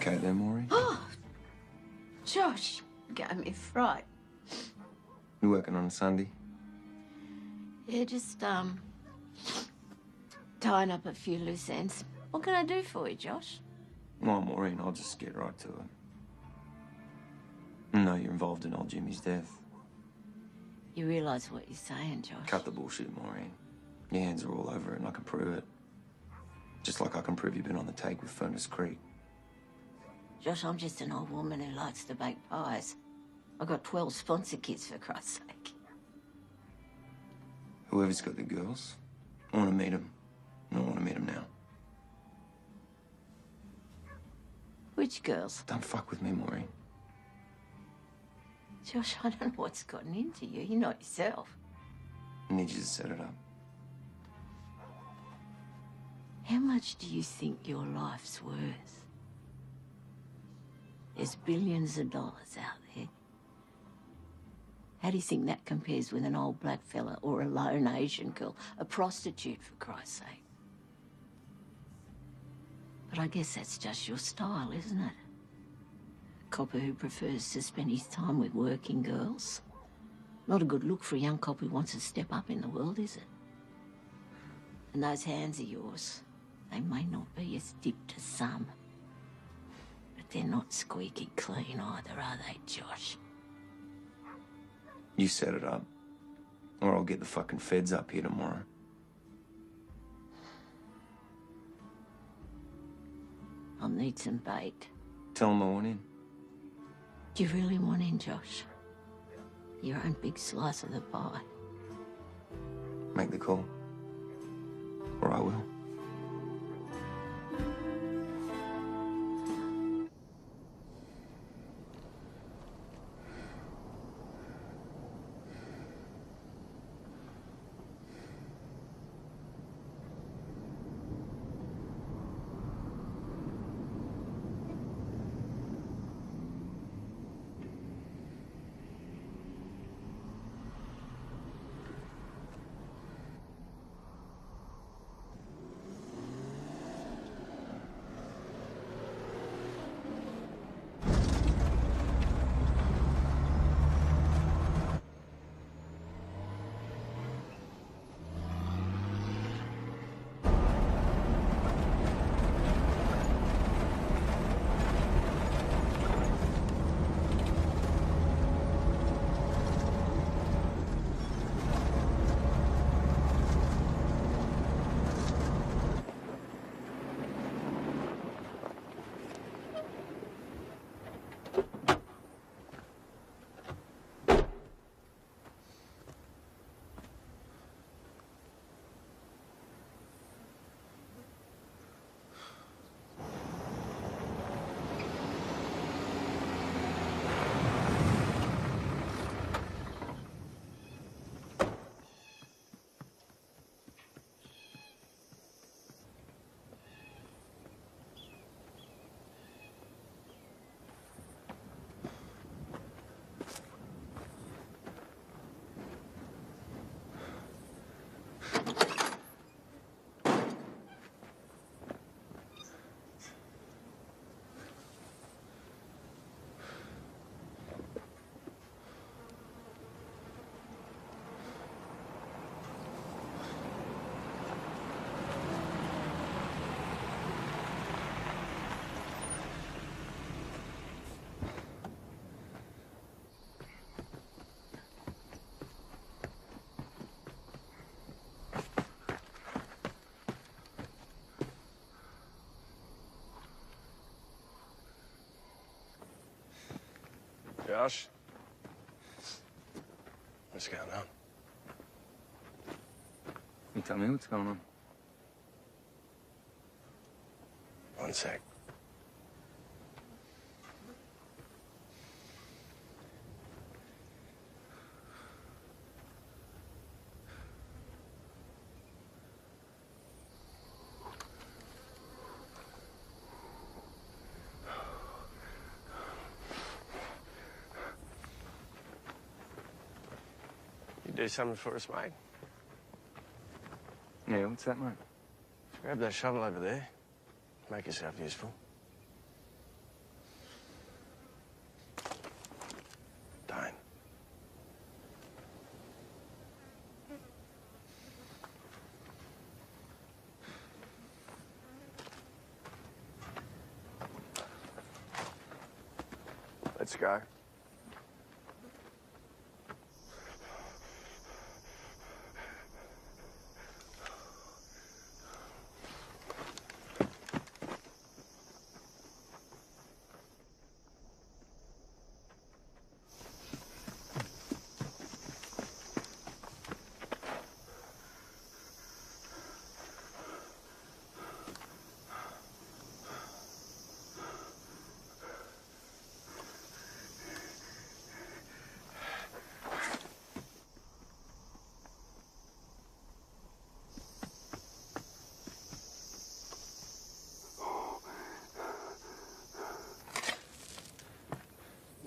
okay there, Maureen? Oh, Josh, you gave me a fright. You working on a Sunday? Yeah, just, tying up a few loose ends. What can I do for you, Josh? No, Maureen, I'll just get right to it. I know you're involved in old Jimmy's death. You realise what you're saying, Josh? Cut the bullshit, Maureen. Your hands are all over it, and I can prove it. Just like I can prove you've been on the take with Furnace Creek. Josh, I'm just an old woman who likes to bake pies. I've got 12 sponsor kids, for Christ's sake. Whoever's got the girls, I want to meet them. I want to meet them now. Which girls? Don't fuck with me, Maureen. Josh, I don't know what's gotten into you. You're not yourself. I need you to set it up. How much do you think your life's worth? There's billions of dollars out there. How do you think that compares with an old black fella or a lone Asian girl, a prostitute, for Christ's sake? But I guess that's just your style, isn't it? A copper who prefers to spend his time with working girls. Not a good look for a young cop who wants to step up in the world, is it? And those hands of yours, they may not be as deep to some, but they're not squeaky clean either, are they, Josh? You set it up, or I'll get the fucking feds up here tomorrow. I'll need some bait. Tell them I want in. Do you really want in, Josh? Your own big slice of the pie. Make the call, or I will. Josh? What's going on? You tell me what's going on. One sec. Do something for us, mate. Yeah, what's that, mate? Grab that shovel over there. Make yourself useful. go.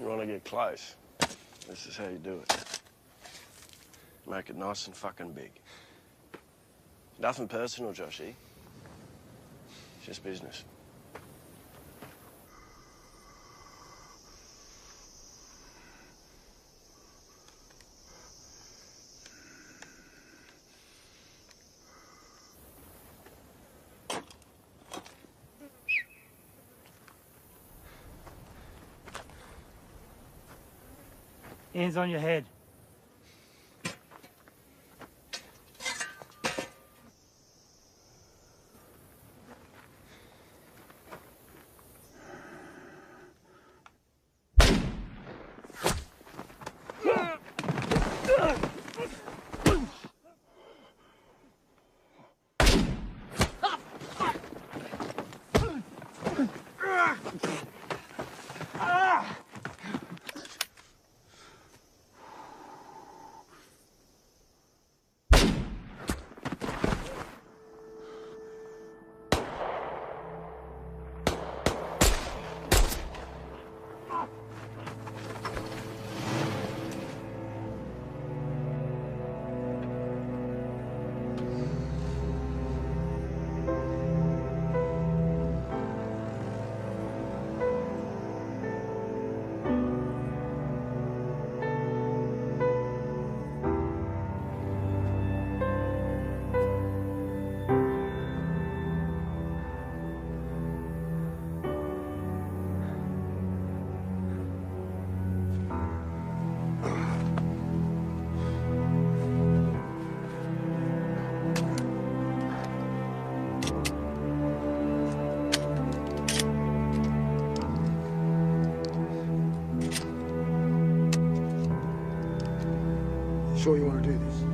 You want to get close? This is how you do it. Make it nice and fucking big. Nothing personal, Joshy. It's just business. Hands on your head. Sure you want to do this?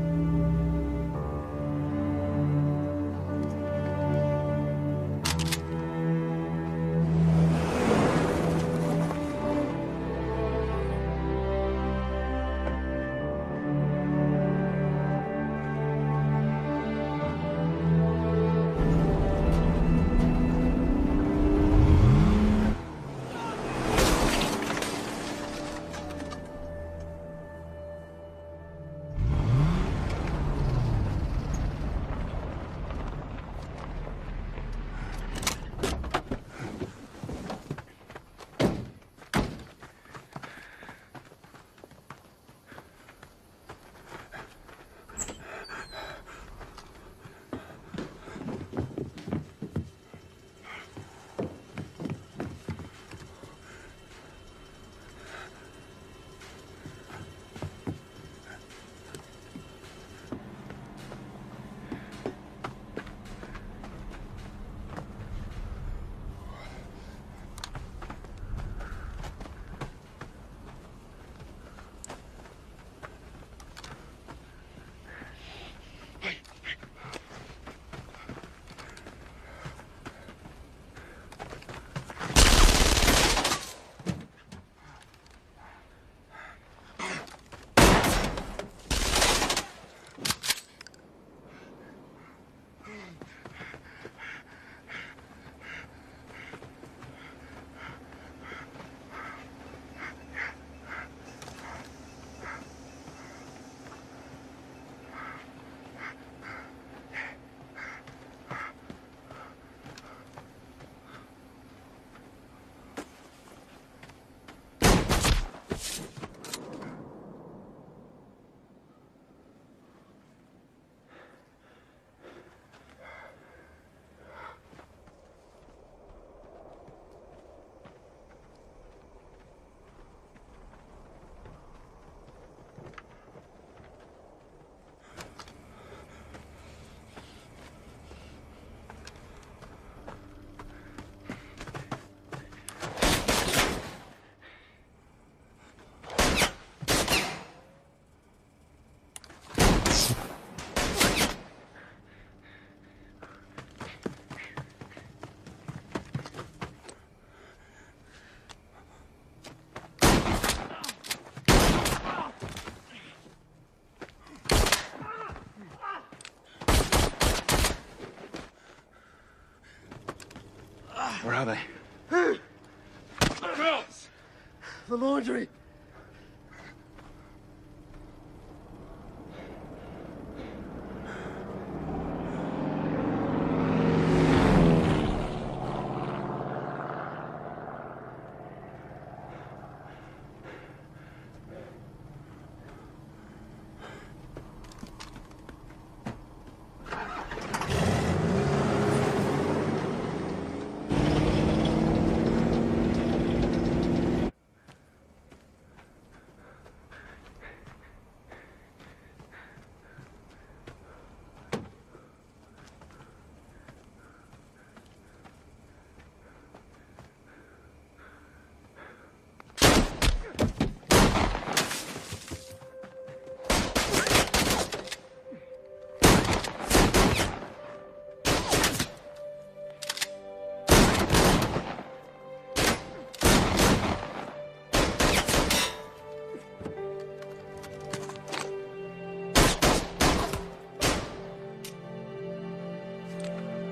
are they? The laundry.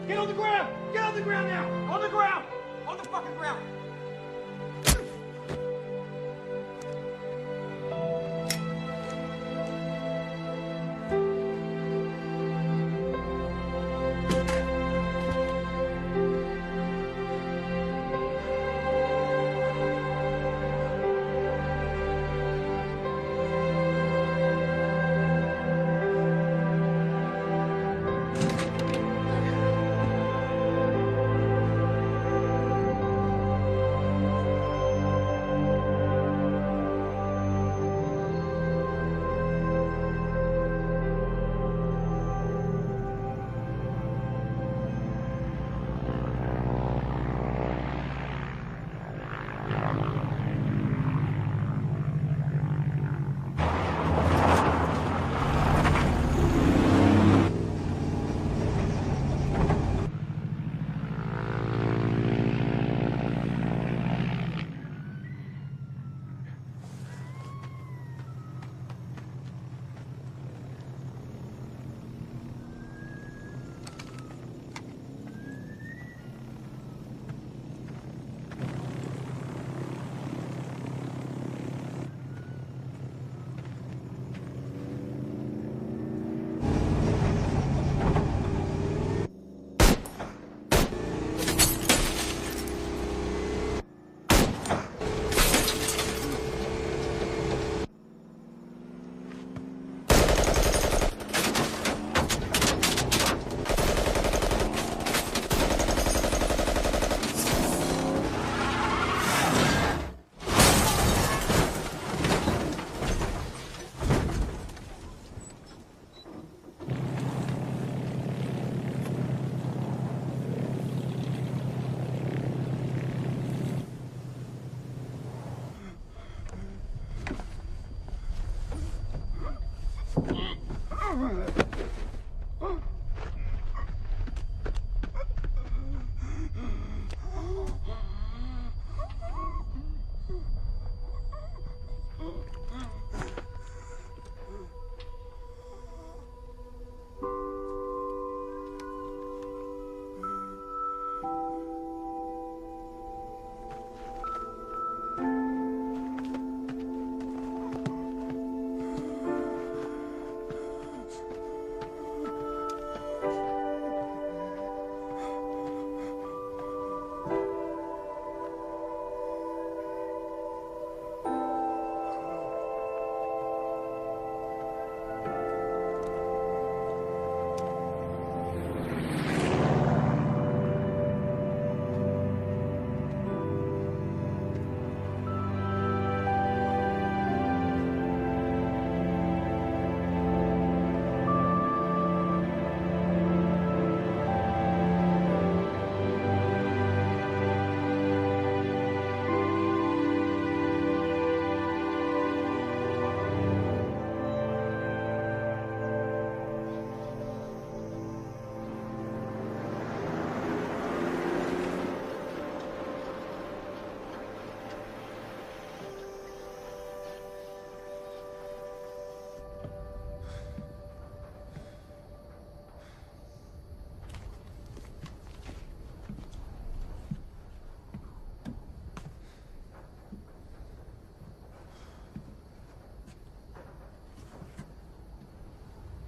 Get on the ground! Get on the ground now! On the ground! On the fucking ground!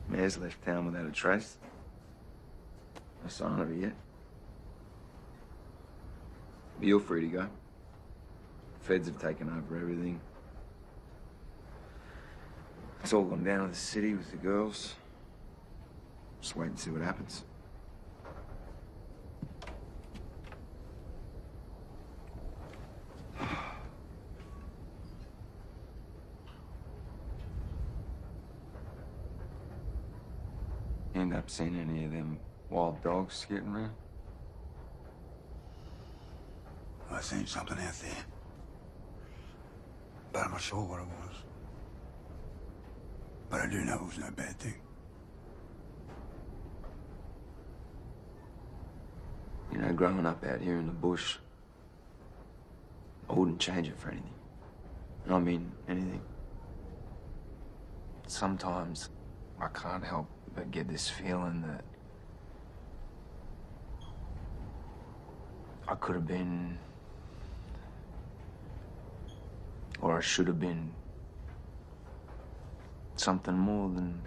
Mayor's left town without a trace. No sign of her yet. But you're free to go. Feds have taken over everything. It's all gone down to the city with the girls. Just wait and see what happens. End up seeing any of them wild dogs getting around? I seen something out there. But I'm not sure what it was. But I do know it was no bad thing. You know, growing up out here in the bush, I wouldn't change it for anything. And I mean anything. Sometimes I can't help but get this feeling that I could have been, or I should have been, something more than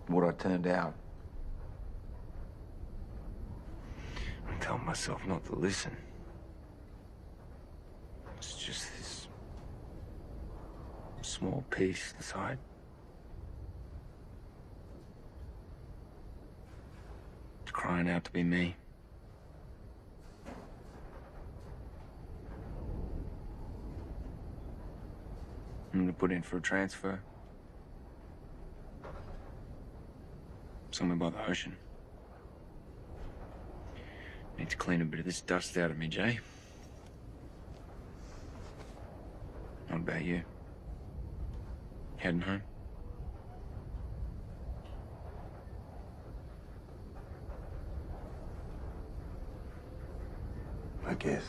what I turned out. I tell myself not to listen. It's just this small piece inside. It's crying out to be me. I'm gonna put in for a transfer. Somewhere by the ocean. Need to clean a bit of this dust out of me, Jay. What about you? Heading home? I guess.